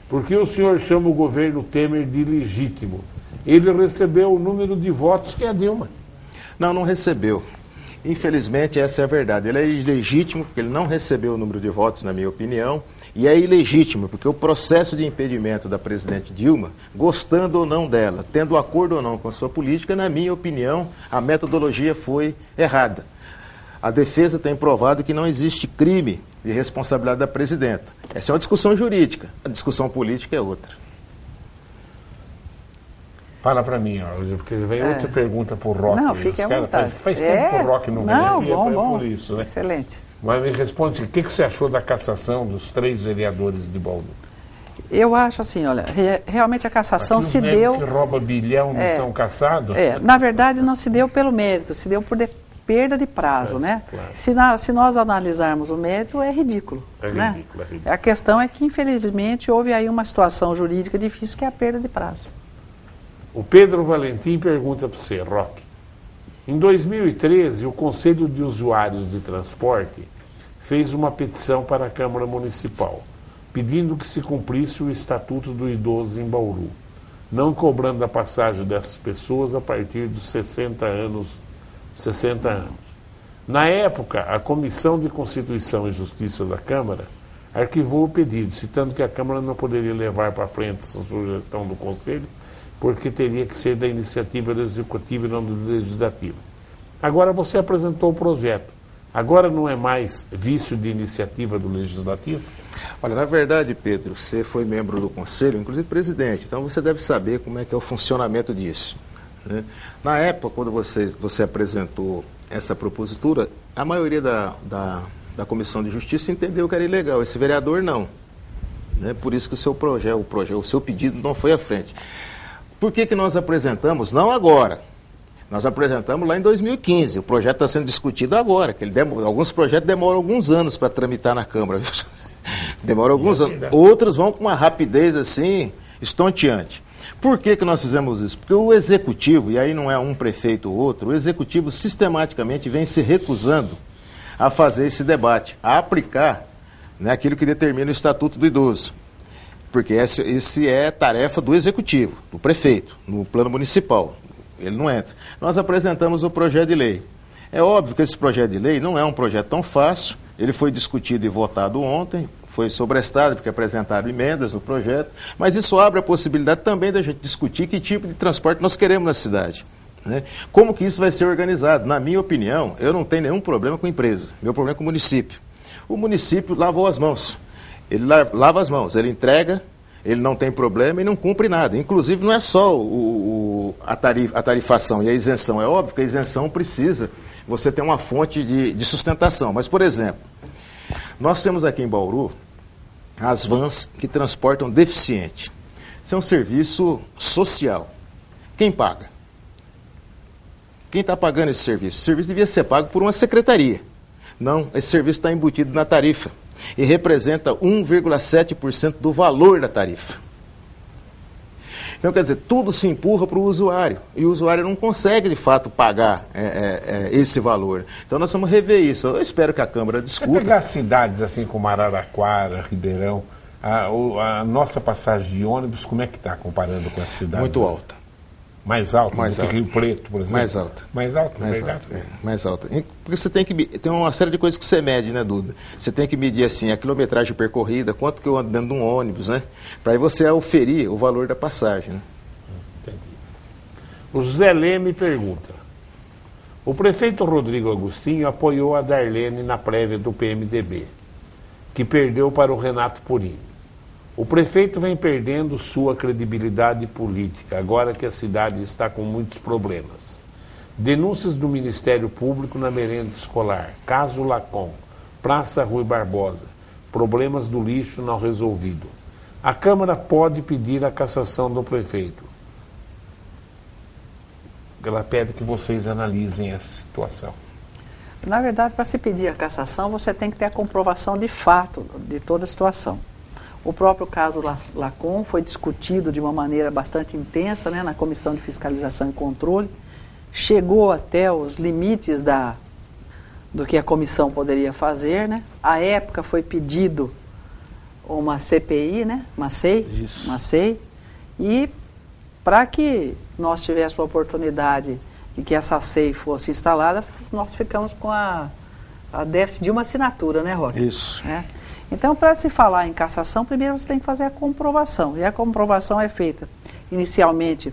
Por que o senhor chama o governo Temer de ilegítimo? Ele recebeu o número de votos que é a Dilma. Não recebeu. Infelizmente, essa é a verdade. Ele é ilegítimo porque ele não recebeu o número de votos, na minha opinião, e é ilegítimo porque o processo de impedimento da presidente Dilma, gostando ou não dela, tendo acordo ou não com a sua política, na minha opinião, a metodologia foi errada. A defesa tem provado que não existe crime de responsabilidade da presidenta. Essa é uma discussão jurídica, a discussão política é outra. Fala para mim, porque vem outra pergunta para o Roque. Não, fique à vontade. Faz tempo que o Roque não vem aqui, bom. Por isso, né? Excelente. Mas me responde, o que você achou da cassação dos 3 vereadores de Bauru? Eu acho assim, olha, realmente a cassação se deu... que rouba bilhão não são cassados? Na verdade não se deu pelo mérito, se deu por perda de prazo, né? Claro. Se nós analisarmos o mérito, é ridículo. Né? Ridículo. A questão é que, infelizmente, houve aí uma situação jurídica difícil, que é a perda de prazo. O Pedro Valentim pergunta para você, Roque. Em 2013, o Conselho de Usuários de Transporte fez uma petição para a Câmara Municipal, pedindo que se cumprisse o Estatuto do Idoso em Bauru, não cobrando a passagem dessas pessoas a partir dos 60 anos. Na época, a Comissão de Constituição e Justiça da Câmara arquivou o pedido, citando que a Câmara não poderia levar para frente essa sugestão do Conselho, porque teria que ser da iniciativa do Executivo e não do Legislativo. Agora você apresentou o projeto. Agora não é mais vício de iniciativa do Legislativo? Olha, na verdade, Pedro, você foi membro do Conselho, inclusive presidente, então você deve saber como é que é o funcionamento disso, né? Na época, quando você apresentou essa propositura, a maioria da Comissão de Justiça entendeu que era ilegal. Esse vereador não. Né? Por isso que o seu pedido não foi à frente. Por que nós apresentamos? Não agora. Nós apresentamos lá em 2015. O projeto está sendo discutido agora. Alguns projetos demoram alguns anos para tramitar na Câmara. Demoram alguns anos. Outros vão com uma rapidez assim, estonteante. Por que nós fizemos isso? Porque o Executivo, e aí não é um prefeito ou outro, o Executivo sistematicamente vem se recusando a fazer esse debate, a aplicar, né, aquilo que determina o Estatuto do Idoso. Porque esse é tarefa do Executivo, do prefeito, no plano municipal. Ele não entra. Nós apresentamos o projeto de lei. É óbvio que esse projeto de lei não é um projeto tão fácil, ele foi discutido e votado ontem, foi sobrestado porque apresentaram emendas no projeto, mas isso abre a possibilidade também da gente discutir que tipo de transporte nós queremos na cidade. Né? Como que isso vai ser organizado? Na minha opinião, eu não tenho nenhum problema com a empresa, meu problema é com o município. O município lavou as mãos, ele lava as mãos, ele entrega, ele não tem problema e não cumpre nada. Inclusive, não é só a tarifação e a isenção. É óbvio que a isenção precisa você ter uma fonte de sustentação. Mas, por exemplo, nós temos aqui em Bauru as vans que transportam deficiente. Isso é um serviço social. Quem paga? Quem está pagando esse serviço? O serviço devia ser pago por uma secretaria. Não, esse serviço está embutido na tarifa e representa 1,7% do valor da tarifa. Então, quer dizer, tudo se empurra para o usuário e o usuário não consegue, de fato, pagar esse valor. Então, nós vamos rever isso. Eu espero que a Câmara discuta. Você pegar cidades assim como Araraquara, Ribeirão, a nossa passagem de ônibus, como é que está comparando com as cidades? Muito alta. Mais alta mais do alta. que Rio Preto, por exemplo? Mais alta. Mais alta, mais verdade? Alta, mais alta. Porque você tem uma série de coisas que você mede, né, Duda? Você tem que medir, assim, a quilometragem percorrida, quanto que eu ando dentro de um ônibus, né? Para aí você auferir o valor da passagem, né? Entendi. O José Leme pergunta: o prefeito Rodrigo Agostinho apoiou a Darlene na prévia do PMDB, que perdeu para o Renato Purini. O prefeito vem perdendo sua credibilidade política, agora que a cidade está com muitos problemas. Denúncias do Ministério Público na merenda escolar, caso Lacom, Praça Rui Barbosa, problemas do lixo não resolvido. A Câmara pode pedir a cassação do prefeito. Ela pede que vocês analisem essa situação. Na verdade, para se pedir a cassação, você tem que ter a comprovação de fato de toda a situação. O próprio caso Lacom foi discutido de uma maneira bastante intensa, né, na Comissão de Fiscalização e Controle. Chegou até os limites do que a comissão poderia fazer, né? À época foi pedido uma CPI, né? Uma SEI. E para que nós tivéssemos a oportunidade de que essa SEI fosse instalada, nós ficamos com a déficit de uma assinatura, né, Roque? Isso. Então, para se falar em cassação, primeiro você tem que fazer a comprovação. E a comprovação é feita inicialmente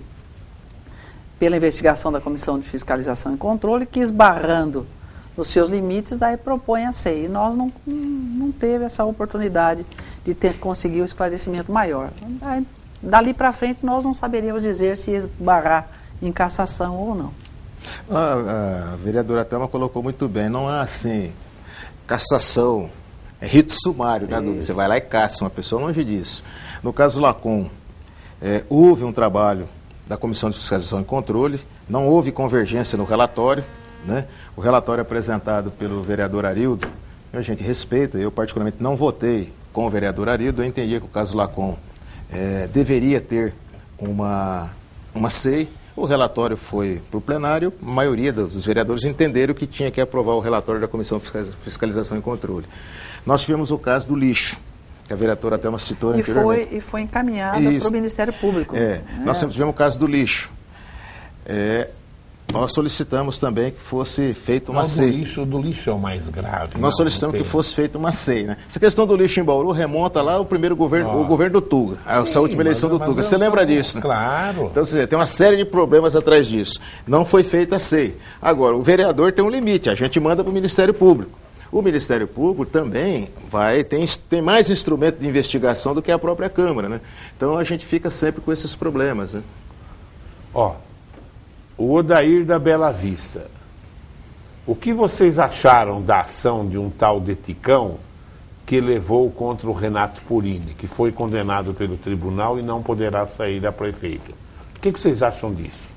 pela investigação da Comissão de Fiscalização e Controle, que esbarrando nos seus limites, daí propõe a SEI. E nós não teve essa oportunidade de conseguir o esclarecimento maior. Daí, dali para frente, nós não saberíamos dizer se esbarrar em cassação ou não. A vereadora Thelma colocou muito bem, não há assim, cassação, é rito sumário, né, Duda? Você vai lá e caça uma pessoa, longe disso. No caso Lacom, houve um trabalho da Comissão de Fiscalização e Controle, não houve convergência no relatório, né? O relatório apresentado pelo vereador Arildo, a gente respeita, eu particularmente não votei com o vereador Arildo, eu entendia que o caso Lacom deveria ter uma SEI. O relatório foi para o plenário, a maioria dos vereadores entenderam que tinha que aprovar o relatório da Comissão de Fiscalização e Controle. Nós tivemos o caso do lixo, que a vereadora Thelma citou anteriormente. E foi encaminhada para o Ministério Público. Nós sempre tivemos o caso do lixo. Nós solicitamos também que fosse feita uma SEI. Do lixo é o mais grave. Nós solicitamos que fosse feita uma SEI, né? Essa questão do lixo em Bauru remonta lá ao primeiro governo, o governo do Tuga, essa última eleição do Tuga. Você lembra disso, né? Claro. Então, tem uma série de problemas atrás disso. Não foi feita a SEI. Agora, o vereador tem um limite, a gente manda para o Ministério Público. O Ministério Público também tem mais instrumento de investigação do que a própria Câmara, né? Então, a gente fica sempre com esses problemas, né? O Odair da Bela Vista. O que vocês acharam da ação de um tal de Ticão que levou contra o Renato Purini, que foi condenado pelo tribunal e não poderá sair a prefeito? O que vocês acham disso?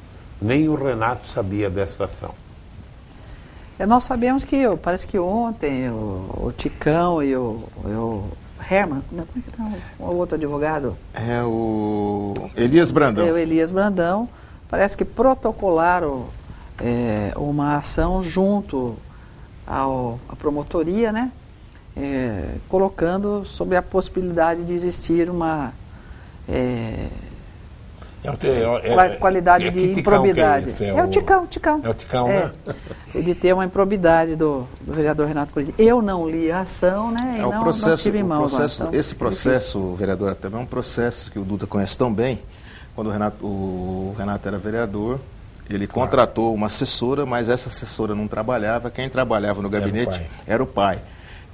Nem o Renato sabia dessa ação. Nós sabemos que, parece que ontem, o Ticão e o Herman, como é que tá o outro advogado? O Elias Brandão. O Elias Brandão. Parece que protocolaram uma ação junto à promotoria, né? Colocando sobre a possibilidade de existir qualidade de improbidade. É o Ticão. É o Ticão, né? De ter uma improbidade do vereador Renato Corinthians. Eu não li a ação, né? E não tive em mãos. Esse processo, vereador, também é um processo que o Duda conhece tão bem. Quando o Renato era vereador, ele contratou uma assessora, mas essa assessora não trabalhava. Quem trabalhava no gabinete era o pai.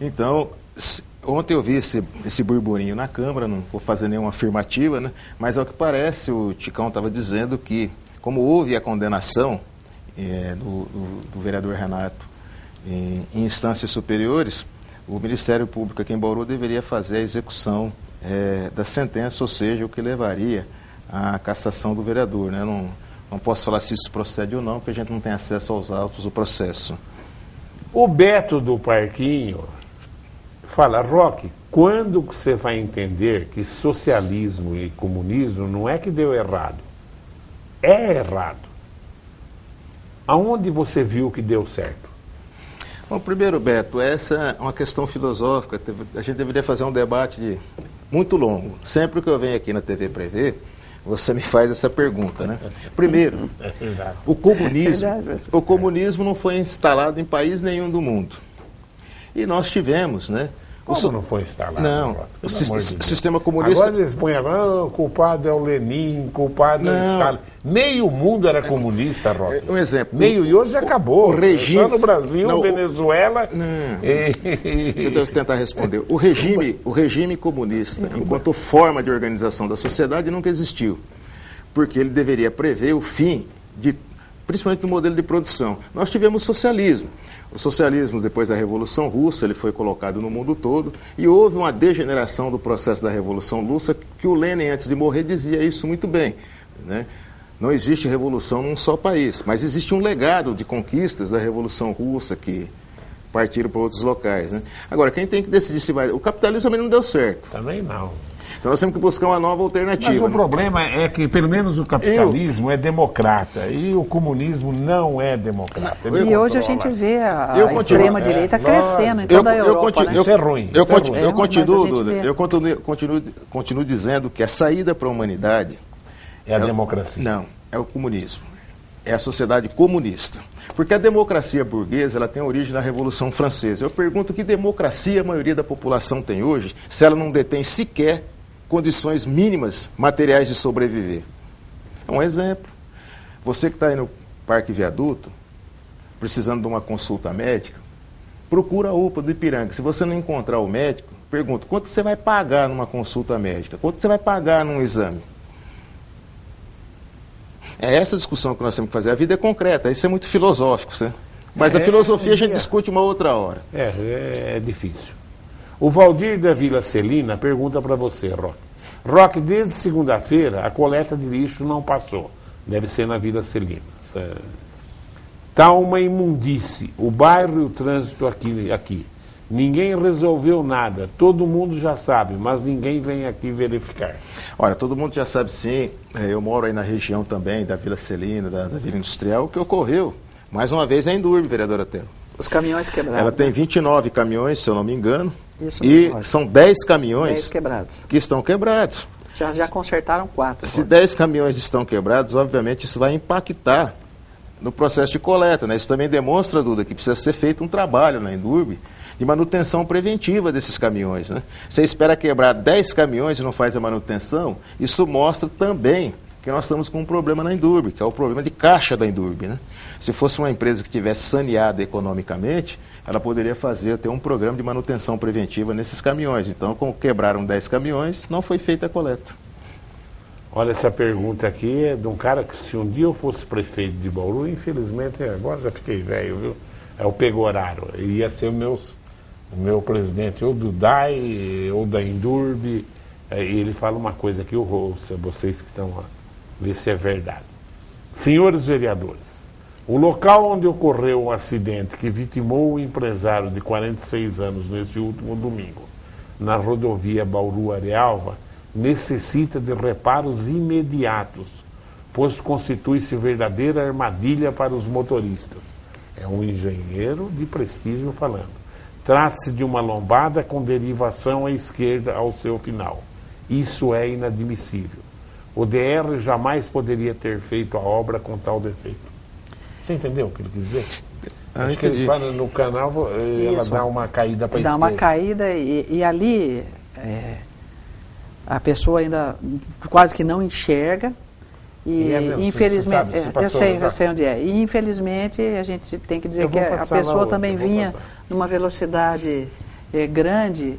Então, ontem eu vi esse burburinho na Câmara, não vou fazer nenhuma afirmativa, né? Mas ao que parece, o Ticão estava dizendo que, como houve a condenação do vereador Renato em instâncias superiores, o Ministério Público aqui em Bauru deveria fazer a execução da sentença, ou seja, o que levaria à cassação do vereador, né? Não posso falar se isso procede ou não, porque a gente não tem acesso aos autos do processo. O Beto do Parquinho fala, Roque, quando você vai entender que socialismo e comunismo não é que deu errado? É errado. Aonde você viu que deu certo? Bom, primeiro, Beto, essa é uma questão filosófica. A gente deveria fazer um debate muito longo. Sempre que eu venho aqui na TV Prevê, você me faz essa pergunta, né? Primeiro, o comunismo não foi instalado em país nenhum do mundo. E nós tivemos, né? Como não foi instalado? Não, o sistema comunista... Agora eles põem o culpado é o Lenin, culpado é o Stalin. Meio mundo era comunista, Roque. Um exemplo. Meio, e hoje acabou. O regime... Só no Brasil, Venezuela... Deixa eu tentar responder. O regime comunista, enquanto forma de organização da sociedade, nunca existiu. Porque ele deveria prever o fim, principalmente do modelo de produção. Nós tivemos socialismo. O socialismo, depois da Revolução Russa, ele foi colocado no mundo todo e houve uma degeneração do processo da Revolução Russa, que o Lenin, antes de morrer, dizia isso muito bem, né? Não existe revolução num só país, mas existe um legado de conquistas da Revolução Russa que partiram para outros locais, né? Agora, quem tem que decidir se vai... O capitalismo também não deu certo. Também não. Então nós temos que buscar uma nova alternativa. Mas o problema é que, pelo menos, o capitalismo é democrata e o comunismo não é democrata. E hoje a gente vê a extrema-direita crescendo em toda a Europa. Isso é ruim. Eu continuo dizendo que a saída para a humanidade... É a democracia. Não, é o comunismo. É a sociedade comunista. Porque a democracia burguesa, ela tem origem na Revolução Francesa. Eu pergunto que democracia a maioria da população tem hoje, se ela não detém sequer condições mínimas materiais de sobreviver. É um exemplo. Você que está aí no Parque Viaduto, precisando de uma consulta médica, procura a UPA do Ipiranga. Se você não encontrar o médico, pergunta, quanto você vai pagar numa consulta médica? Quanto você vai pagar num exame? É essa discussão que nós temos que fazer. A vida é concreta, isso é muito filosófico, né? Mas a filosofia a gente discute uma outra hora. É difícil. O Valdir da Vila Celina pergunta para você, Roque. Roque, desde segunda-feira a coleta de lixo não passou. Deve ser na Vila Celina. Está uma imundície. O bairro e o trânsito aqui. Ninguém resolveu nada. Todo mundo já sabe, mas ninguém vem aqui verificar. Olha, todo mundo já sabe sim. Eu moro aí na região também, da Vila Celina, da Vila Industrial. O que ocorreu, mais uma vez, é em Indurbe, vereadora Telo. Os caminhões quebrados. Ela tem 29 caminhões, se eu não me engano. Isso e mesmo. São 10 caminhões quebrados. Que estão quebrados. Já consertaram 4. Se 10 caminhões estão quebrados, obviamente isso vai impactar no processo de coleta, né? Isso também demonstra, Duda, que precisa ser feito um trabalho na Indurbe de manutenção preventiva desses caminhões, né? Você espera quebrar 10 caminhões e não faz a manutenção, isso mostra também que nós estamos com um problema na Indurbe, que é o problema de caixa da Indurbe, né? Se fosse uma empresa que tivesse saneada economicamente, ela poderia ter um programa de manutenção preventiva nesses caminhões. Então, como quebraram 10 caminhões, não foi feita a coleta. Olha, essa pergunta aqui é de um cara que, se um dia eu fosse prefeito de Bauru, infelizmente, agora já fiquei velho, viu? É o Pegoraro. Ele ia ser o meu presidente, ou do DAI, ou da Indurbe. E ele fala uma coisa aqui, eu ouço, vocês que estão lá, ver se é verdade. Senhores vereadores, o local onde ocorreu o acidente que vitimou o empresário de 46 anos neste último domingo, na rodovia Bauru-Arealva, necessita de reparos imediatos, pois constitui-se verdadeira armadilha para os motoristas. É um engenheiro de prestígio falando. Trata-se de uma lombada com derivação à esquerda ao seu final. Isso é inadmissível. o DR jamais poderia ter feito a obra com tal defeito. Você entendeu o que ele quis dizer? Acho que ele fala no canal, ela dá uma caída para a esquerda. Dá uma caída e ali a pessoa ainda quase que não enxerga. E infelizmente, eu sei onde é. E infelizmente a gente tem que dizer que a pessoa também vinha numa velocidade grande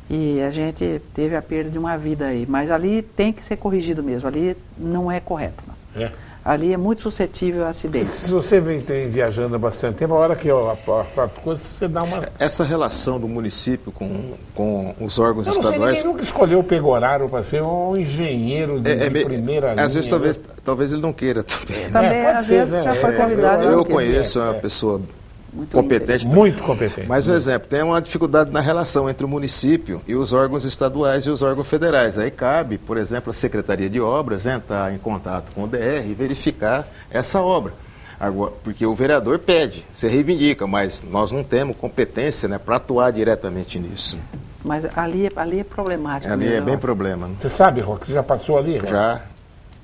e a gente teve a perda de uma vida aí. Mas ali tem que ser corrigido mesmo, ali não é correto. Não. É. Ali é muito suscetível a acidentes. Se você vem viajando há bastante tempo, a hora que a coisa, você dá uma... Essa relação do município com os órgãos estaduais... Eu não sei, ninguém nunca escolheu o Pegoraro para ser um engenheiro de primeira linha. Às vezes, talvez ele não queira também. Também, às vezes, já foi convidado. Eu conheço uma pessoa competente. Muito competente. Mas, um exemplo, tem uma dificuldade na relação entre o município e os órgãos estaduais e os órgãos federais. Aí cabe, por exemplo, a Secretaria de Obras entrar em contato com o DR e verificar essa obra. Agora, porque o vereador pede, você reivindica, mas nós não temos competência, né, para atuar diretamente nisso. Mas ali é problemático. Ali é bem problema. Né? Você sabe, Roque, você já passou ali? Roque? Já.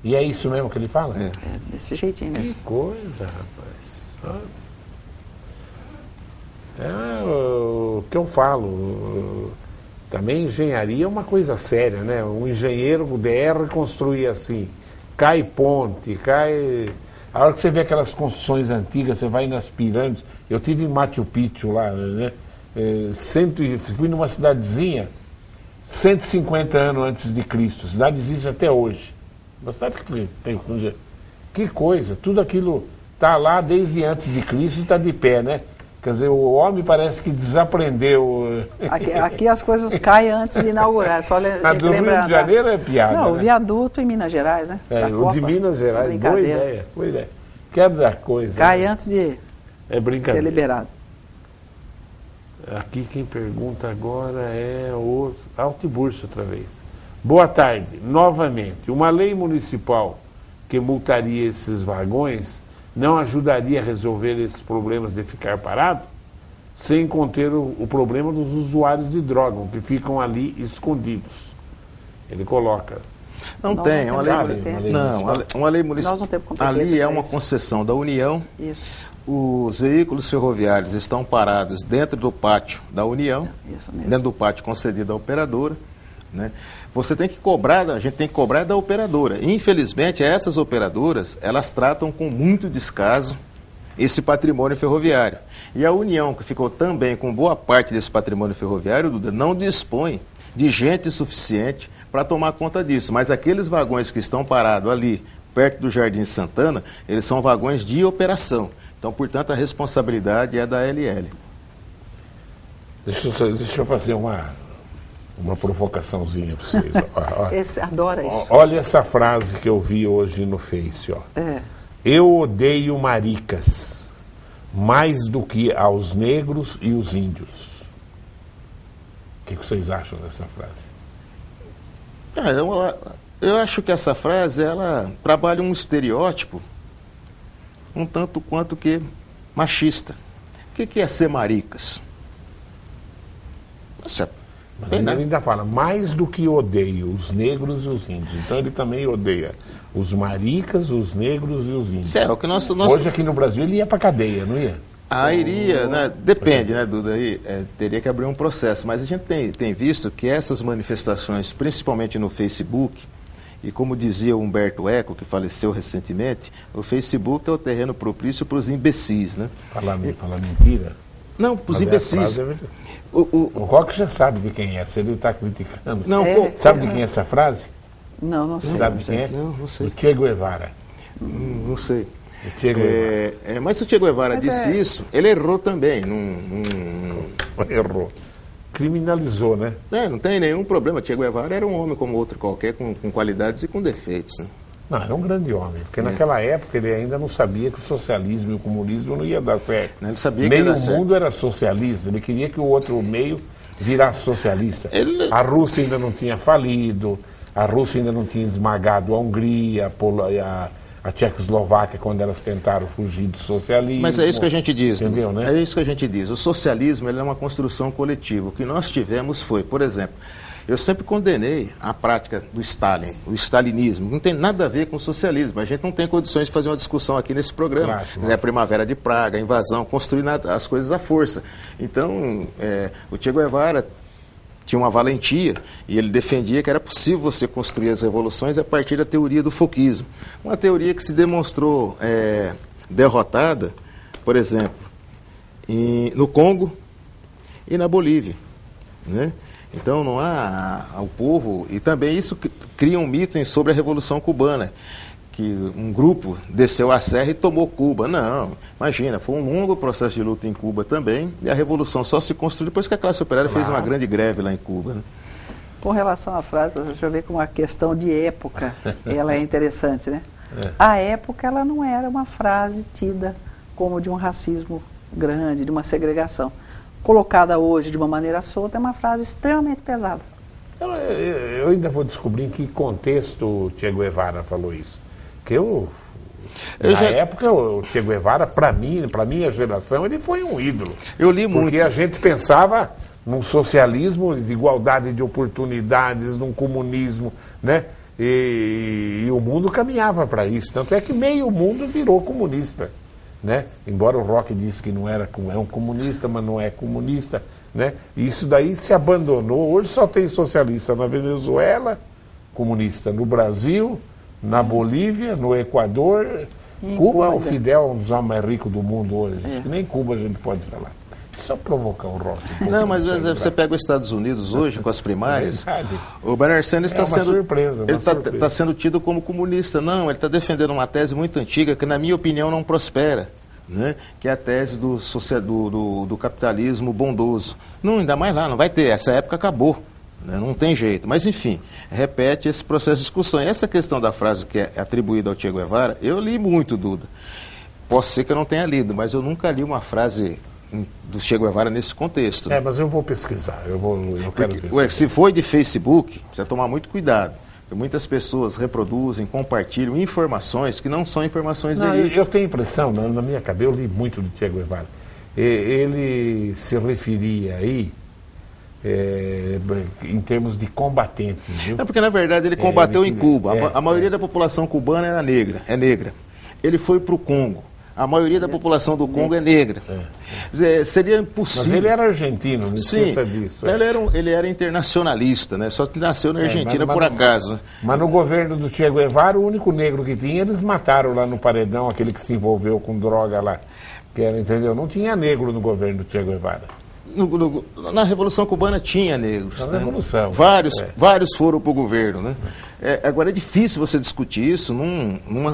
E é isso mesmo que ele fala? É desse jeitinho mesmo. Que coisa, rapaz. É o que eu falo. Também engenharia é uma coisa séria, né? Um engenheiro, o DR, construir assim. Cai ponte, cai... A hora que você vê aquelas construções antigas, você vai nas pirâmides. Eu tive em Machu Picchu lá, né? Fui numa cidadezinha, 150 anos antes de Cristo. A cidade existe até hoje. Uma cidade que tem... Que coisa, tudo aquilo está lá desde antes de Cristo e está de pé, né? Quer dizer, o homem parece que desaprendeu. Aqui as coisas caem antes de inaugurar. Só a gente do Rio de Janeiro é piada. Não, né? O viaduto em Minas Gerais, né? O de Minas Gerais, boa ideia. Quebra da coisa. Cai né? antes de ser liberado. Aqui quem pergunta agora é o Altiburcio outra vez. Boa tarde. Novamente, uma lei municipal que multaria esses vagões não ajudaria a resolver esses problemas de ficar parado, sem conter o problema dos usuários de droga, que ficam ali escondidos. Ele coloca. Não tem, uma lei municipal. Nós não temos competência. Ali é uma concessão da União. Isso. Os veículos ferroviários estão parados dentro do pátio da União, dentro do pátio concedido à operadora, né? Você tem que cobrar, a gente tem que cobrar da operadora. Infelizmente, essas operadoras, elas tratam com muito descaso esse patrimônio ferroviário. E a União, que ficou também com boa parte desse patrimônio ferroviário, Duda, não dispõe de gente suficiente para tomar conta disso. Mas aqueles vagões que estão parados ali, perto do Jardim Santana, eles são vagões de operação. Então, portanto, a responsabilidade é da LL. Deixa eu fazer uma provocaçãozinha para vocês. Esse adora isso. Olha essa frase que eu vi hoje no Face. Ó. Eu odeio maricas mais do que aos negros e os índios. O que vocês acham dessa frase? Eu acho que essa frase, ela trabalha um estereótipo um tanto quanto que machista. O que é ser maricas? Mas ele ainda fala, mais do que odeio os negros e os índios. Então ele também odeia os maricas, os negros e os índios. É o que nós... Hoje aqui no Brasil ele ia para cadeia, não ia? Iria, né? Depende, né, Duda? Aí, teria que abrir um processo. Mas a gente tem visto que essas manifestações, principalmente no Facebook, e como dizia o Humberto Eco, que faleceu recentemente, o Facebook é o terreno propício para os imbecis, né? Falar mentira? Não, para os imbecis. O Roque já sabe de quem é, se ele está criticando. Não, sabe de quem é essa frase? Não sei. Sabe de quem é? Não sei. Do Che Guevara. Não sei. O Che Guevara. Mas se o Che Guevara disse isso, ele errou também. Errou. Criminalizou, né? Não tem nenhum problema. Che Guevara era um homem como outro qualquer, com qualidades e com defeitos. Né? Não, era um grande homem, porque naquela época ele ainda não sabia que o socialismo e o comunismo não ia dar certo. Ele sabia que ia dar certo. Meio mundo era socialista, ele queria que o outro meio virasse socialista. A Rússia ainda não tinha falido, a Rússia ainda não tinha esmagado a Hungria, a Tchecoslováquia, quando elas tentaram fugir do socialismo. Mas é isso que a gente diz, entendeu, né? É isso que a gente diz. O socialismo ele é uma construção coletiva. O que nós tivemos foi, por exemplo, Eu sempre condenei a prática do Stalin, o stalinismo. Não tem nada a ver com o socialismo. A gente não tem condições de fazer uma discussão aqui nesse programa. Claro. A Primavera de Praga, a invasão, construir as coisas à força. Então, o Che Guevara tinha uma valentia e ele defendia que era possível você construir as revoluções a partir da teoria do foquismo. Uma teoria que se demonstrou derrotada, por exemplo, no Congo e na Bolívia, né? Então não há o povo, e também isso cria um mito sobre a Revolução Cubana, que um grupo desceu a serra e tomou Cuba. Não, imagina, foi um longo processo de luta em Cuba também, e a Revolução só se construiu depois que a classe operária fez uma grande greve lá em Cuba, né? Com relação à frase, deixa eu ver como a questão de época, ela é interessante, né? A época, ela não era uma frase tida como de um racismo grande, de uma segregação. Colocada hoje de uma maneira solta, é uma frase extremamente pesada. Eu ainda vou descobrir em que contexto o Che Guevara falou isso. Que na época, o Che Guevara, para minha geração, ele foi um ídolo. Eu li muito. Porque a gente pensava num socialismo de igualdade de oportunidades, num comunismo, né? E o mundo caminhava para isso. Tanto é que meio mundo virou comunista, né? Embora o Rock disse que não era um comunista, mas não é comunista, né? E isso daí se abandonou. Hoje só tem socialista na Venezuela, comunista no Brasil, na Bolívia, no Equador. Cuba, o Fidel é um dos homens mais ricos do mundo hoje. Acho que nem Cuba a gente pode falar. Só provocar o Rock. Não, mas você pega os Estados Unidos hoje com as primárias, o Bernard Sanders está sendo tido como comunista. Não, ele está defendendo uma tese muito antiga que, na minha opinião, não prospera, né? Que é a tese do capitalismo bondoso. Não, ainda mais lá, não vai ter, essa época acabou, né? Não tem jeito. Mas, enfim, repete esse processo de discussão. E essa questão da frase que é atribuída ao Che Guevara, eu li muito, Duda. Posso ser que eu não tenha lido, mas eu nunca li uma frase do Che Guevara nesse contexto. Mas eu vou pesquisar, eu quero ver. Se foi de Facebook, precisa tomar muito cuidado. Porque muitas pessoas reproduzem, compartilham informações que não são informações verídicas. Eu tenho a impressão, na minha cabeça, eu li muito do Che Guevara. Ele se referia aí em termos de combatentes, viu? Porque na verdade ele combateu em Cuba. A maioria da população cubana era negra, Ele foi para o Congo. A maioria da população do Congo é negra. Seria impossível. Mas ele era argentino, não esqueça disso. Ele era internacionalista, né? Só que nasceu na Argentina por acaso. Mas no governo do Che Guevara, o único negro que tinha, eles mataram lá no paredão, aquele que se envolveu com droga lá. Entendeu? Não tinha negro no governo do Che Guevara. Na Revolução Cubana tinha negros. Na Revolução. Vários foram para o governo, né? Agora é difícil você discutir isso numa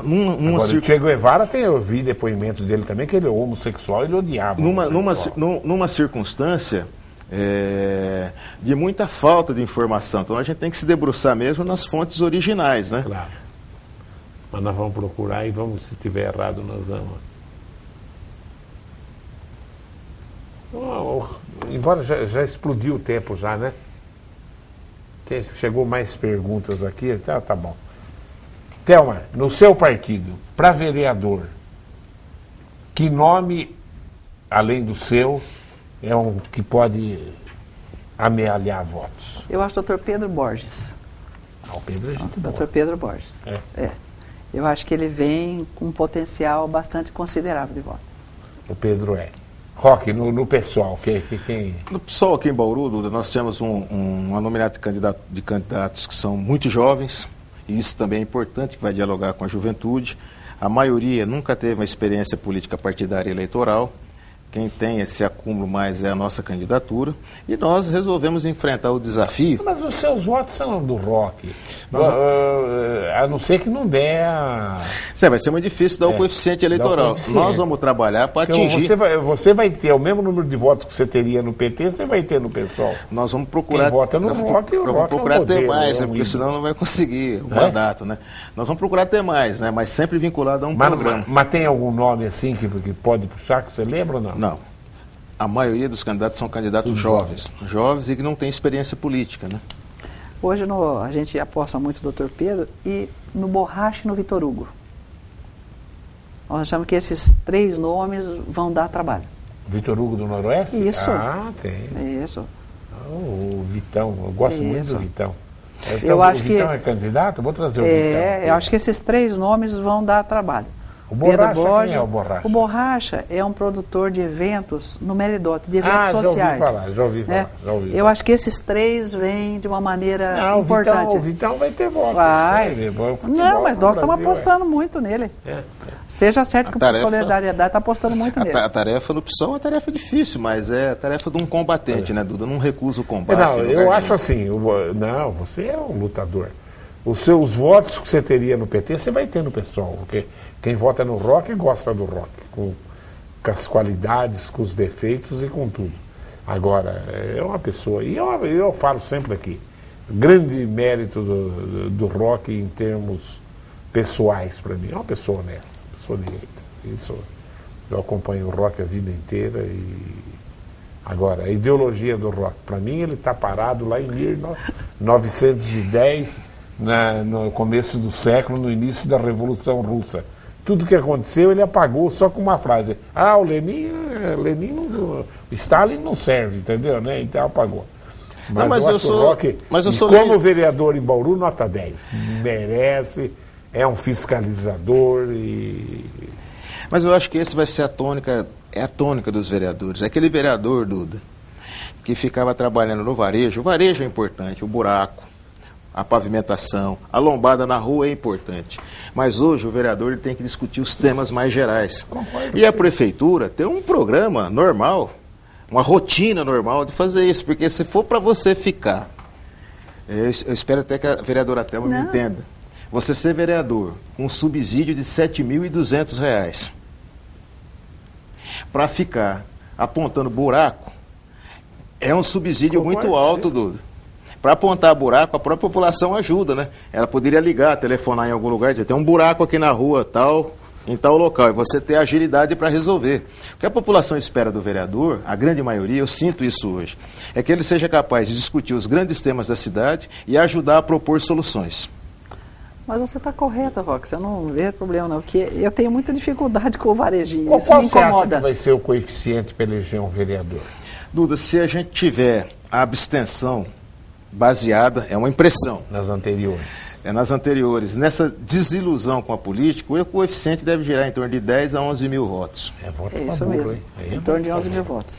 o Che Guevara eu vi depoimentos dele também, que ele é homossexual, ele odiava numa circunstância de muita falta de informação. Então a gente tem que se debruçar mesmo nas fontes originais, né? Claro. Mas nós vamos procurar e se tiver errado, nós vamos. Embora já explodiu o tempo já, né? Chegou mais perguntas aqui, tá bom. Thelma, no seu partido, para vereador, que nome, além do seu, é um que pode amealhar votos? Eu acho o Dr. Pedro Borges. O Pedro é gente boa. Dr. Pedro Borges. Eu acho que ele vem com um potencial bastante considerável de votos. O Pedro é. Roque, no pessoal, quem... No pessoal aqui em Bauru, Duda, nós temos uma nominata de candidatos que são muito jovens, e isso também é importante, que vai dialogar com a juventude. A maioria nunca teve uma experiência política partidária eleitoral. Quem tem esse acúmulo mais é a nossa candidatura. E nós resolvemos enfrentar o desafio. Mas os seus votos são do Roque. A não ser que não der vai ser muito difícil dar o coeficiente eleitoral. Nós vamos trabalhar para atingir. Você vai ter o mesmo número de votos que você teria no PT, você vai ter no PSOL. Nós vamos procurar. Quem vota no Roque, vamos procurar ter mais, porque senão não vai conseguir o mandato, né? Nós vamos procurar ter mais, né? Mas sempre vinculado a um programa. Mas tem algum nome assim que pode puxar, que você lembra ou não? Não. A maioria dos candidatos são candidatos jovens e que não têm experiência política, né? Hoje a gente aposta muito no Dr. Pedro e no Borracha e no Vitor Hugo. Nós achamos que esses 3 nomes vão dar trabalho. Vitor Hugo do Noroeste? Isso. Tem. Isso. O Vitão, eu gosto muito do Vitão. Então, Eu acho o Vitão que é candidato? Vou trazer o Vitão. eu acho que esses 3 nomes vão dar trabalho. O Borracha, Pedro Borges, quem é o Borracha? O Borracha é um produtor de eventos no Meridote, de eventos sociais. Já ouvi falar. Eu acho que esses 3 vêm de uma maneira importante. O Vitão vai ter voto. Vai. Não, mas nós estamos apostando muito nele. Esteja certo que a Solidariedade está apostando muito nele. A tarefa do PSOL é uma tarefa difícil, mas é a tarefa de um combatente, né, Duda? Não recusa o combate. Não, eu acho assim, você é um lutador. Os votos que você teria no PT, você vai ter no PSOL, porque quem vota no Rock gosta do Rock, com as qualidades, com os defeitos e com tudo. Agora, é uma pessoa, e eu falo sempre aqui, grande mérito do Rock em termos pessoais para mim, é uma pessoa honesta, pessoa direita. Isso, eu acompanho o Rock a vida inteira e agora, a ideologia do Rock, para mim ele está parado lá em 1910, no começo do século, no início da Revolução Russa. Tudo que aconteceu ele apagou só com uma frase. O Lenin o Stalin não serve, entendeu? Né? Então apagou. Mas eu sou Rock, como vereador em Bauru, nota 10. Merece, é um fiscalizador e... Mas eu acho que esse vai ser a tônica dos vereadores. Aquele vereador, Duda, que ficava trabalhando no varejo. O varejo é importante, o buraco, a pavimentação, a lombada na rua é importante. Mas hoje o vereador ele tem que discutir os temas mais gerais. E a prefeitura tem um programa normal, uma rotina normal de fazer isso. Porque se for para você ficar, eu espero até que a vereadora Thelma me entenda, você ser vereador com um subsídio de R$ 7.200 para ficar apontando buraco, é um subsídio muito alto, Duda. Para apontar buraco, a própria população ajuda, né? Ela poderia ligar, telefonar em algum lugar e dizer, tem um buraco aqui na rua, em tal local, e você ter agilidade para resolver. O que a população espera do vereador, a grande maioria, eu sinto isso hoje, é que ele seja capaz de discutir os grandes temas da cidade e ajudar a propor soluções. Mas você está correta, Roque, você não vê problema não, porque eu tenho muita dificuldade com o varejinho, qual isso me incomoda. Qual você acha que vai ser o coeficiente para eleger um vereador? Duda, se a gente tiver a abstenção baseada, é uma impressão. Nas anteriores. Nas anteriores. Nessa desilusão com a política, o coeficiente deve girar em torno de 10 a 11 mil votos. É isso mesmo, em torno de 11 mil votos.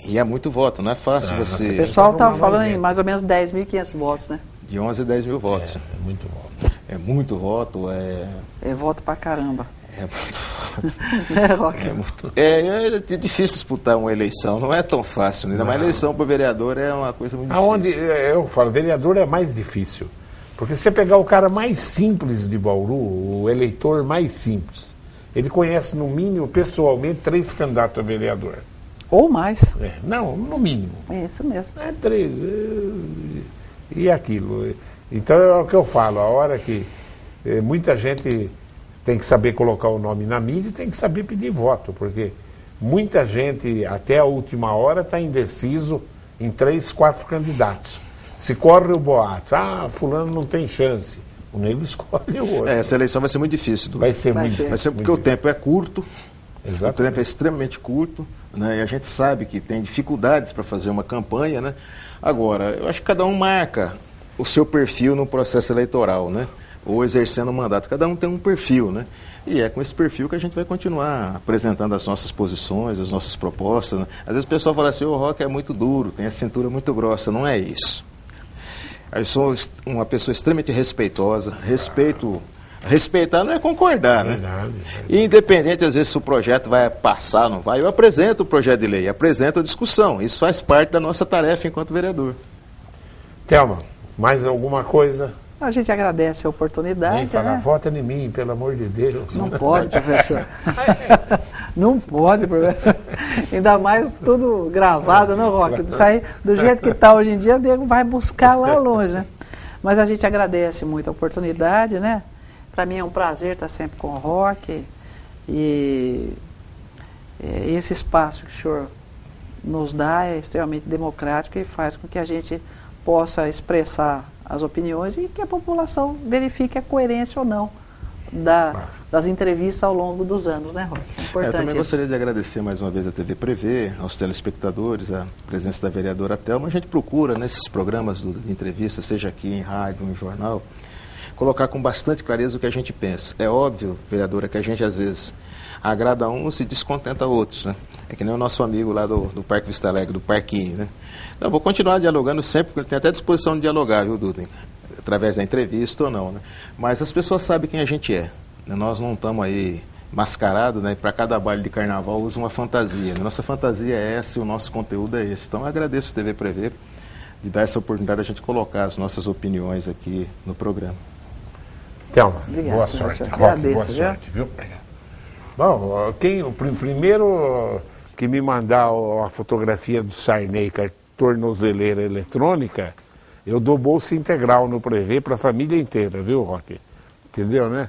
E é muito voto, não é fácil você... O pessoal está falando em mais ou menos 10.500 votos, né? De 11 a 10 mil votos. É muito voto. É muito voto, É voto pra caramba. É muito voto. É difícil disputar uma eleição, não é tão fácil. Ainda mais eleição para vereador é uma coisa muito difícil. Eu falo, vereador é mais difícil. Porque se você pegar o cara mais simples de Bauru, o eleitor mais simples, ele conhece no mínimo, pessoalmente, 3 candidatos a vereador. Ou mais. Não, no mínimo. É isso mesmo. 3. E aquilo. Então é o que eu falo, a hora que muita gente tem que saber colocar o nome na mídia e tem que saber pedir voto, porque muita gente, até a última hora, está indeciso em 3, 4 candidatos. Se corre o boato, fulano não tem chance, o nego escolhe o outro. Essa eleição vai ser muito difícil. Vai ser muito difícil. Vai ser porque o tempo é curto, Exatamente. O tempo é extremamente curto, né? E a gente sabe que tem dificuldades para fazer uma campanha, né? Agora, eu acho que cada um marca o seu perfil no processo eleitoral, né? Ou exercendo o mandato. Cada um tem um perfil, né? E é com esse perfil que a gente vai continuar apresentando as nossas posições, as nossas propostas, né? Às vezes o pessoal fala assim, o Roque é muito duro, tem a cintura muito grossa. Não é isso. Eu sou uma pessoa extremamente respeitosa, respeitar não é concordar, né? Verdade. E independente, às vezes, se o projeto vai passar ou não vai, eu apresento o projeto de lei, apresento a discussão. Isso faz parte da nossa tarefa enquanto vereador. Thelma, mais alguma coisa? A gente agradece a oportunidade, Nem falar, né? vota em mim, pelo amor de Deus. Não pode, professor. Não pode, professor. Ainda mais tudo gravado, não, Roque? Isso aí, do jeito que está hoje em dia, o Diego vai buscar lá longe, né? Mas a gente agradece muito a oportunidade, né? Para mim é um prazer estar sempre com o Roque. E esse espaço que o senhor nos dá é extremamente democrático e faz com que a gente possa expressar as opiniões e que a população verifique a coerência ou não das entrevistas ao longo dos anos, né, Roque? É importante Eu também isso. gostaria de agradecer mais uma vez a TV Prevê, aos telespectadores, a presença da vereadora Thelma. A gente procura, nesses programas de entrevista, seja aqui em rádio, em jornal, colocar com bastante clareza o que a gente pensa. É óbvio, vereadora, que a gente às vezes agrada a uns e descontenta a outros, né? É que nem o nosso amigo lá do Parque Vista Alegre, do Parquinho, né? Então, eu vou continuar dialogando sempre, porque ele tem até disposição de dialogar, viu, Duda? Através da entrevista ou não, né? Mas as pessoas sabem quem a gente é. Né? Nós não estamos aí mascarados, né? Para cada baile de carnaval usa uma fantasia. Né? Nossa fantasia é essa e o nosso conteúdo é esse. Então, eu agradeço a TV Prevê de dar essa oportunidade de a gente colocar as nossas opiniões aqui no programa. Thelma, Obrigado, boa sorte. professor. Roque, boa Agradeço, viu? sorte, viu? Bom, o primeiro que me mandar a fotografia do Sarney com a tornozeleira eletrônica, eu dou bolsa integral no Prevê para a família inteira, viu, Roque? Entendeu, né?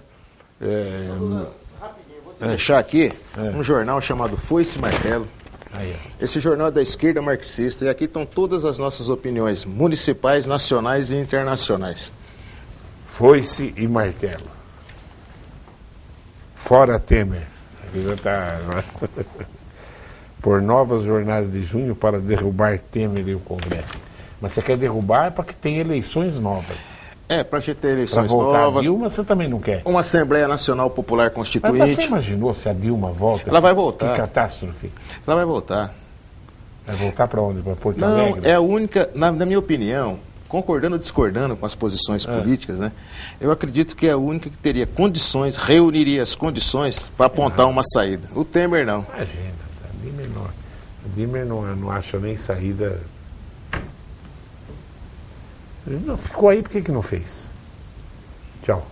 Vou deixar aqui um jornal chamado Foice e Martelo. Aí, Esse jornal é da esquerda marxista e aqui estão todas as nossas opiniões municipais, nacionais e internacionais. Foice e martelo. Fora Temer. Aqui já tá... Por novas jornadas de junho para derrubar Temer e o Congresso. Mas você quer derrubar para que tenha eleições novas. Para a gente ter Para eleições voltar a novas, Dilma, você também não quer. uma Assembleia Nacional Popular Mas você Constituinte. imaginou se a Dilma volta? Ela vai voltar. Que catástrofe. Ela vai voltar. Vai voltar para onde? Para Porto Não, Alegre? é a única, na minha opinião, concordando ou discordando com as posições políticas, né? Eu acredito que é a única que teria condições, reuniria as condições para apontar uma saída. O Temer não. Imagina, a Dilma não acha nem saída. Não ficou aí, por que não fez? Tchau.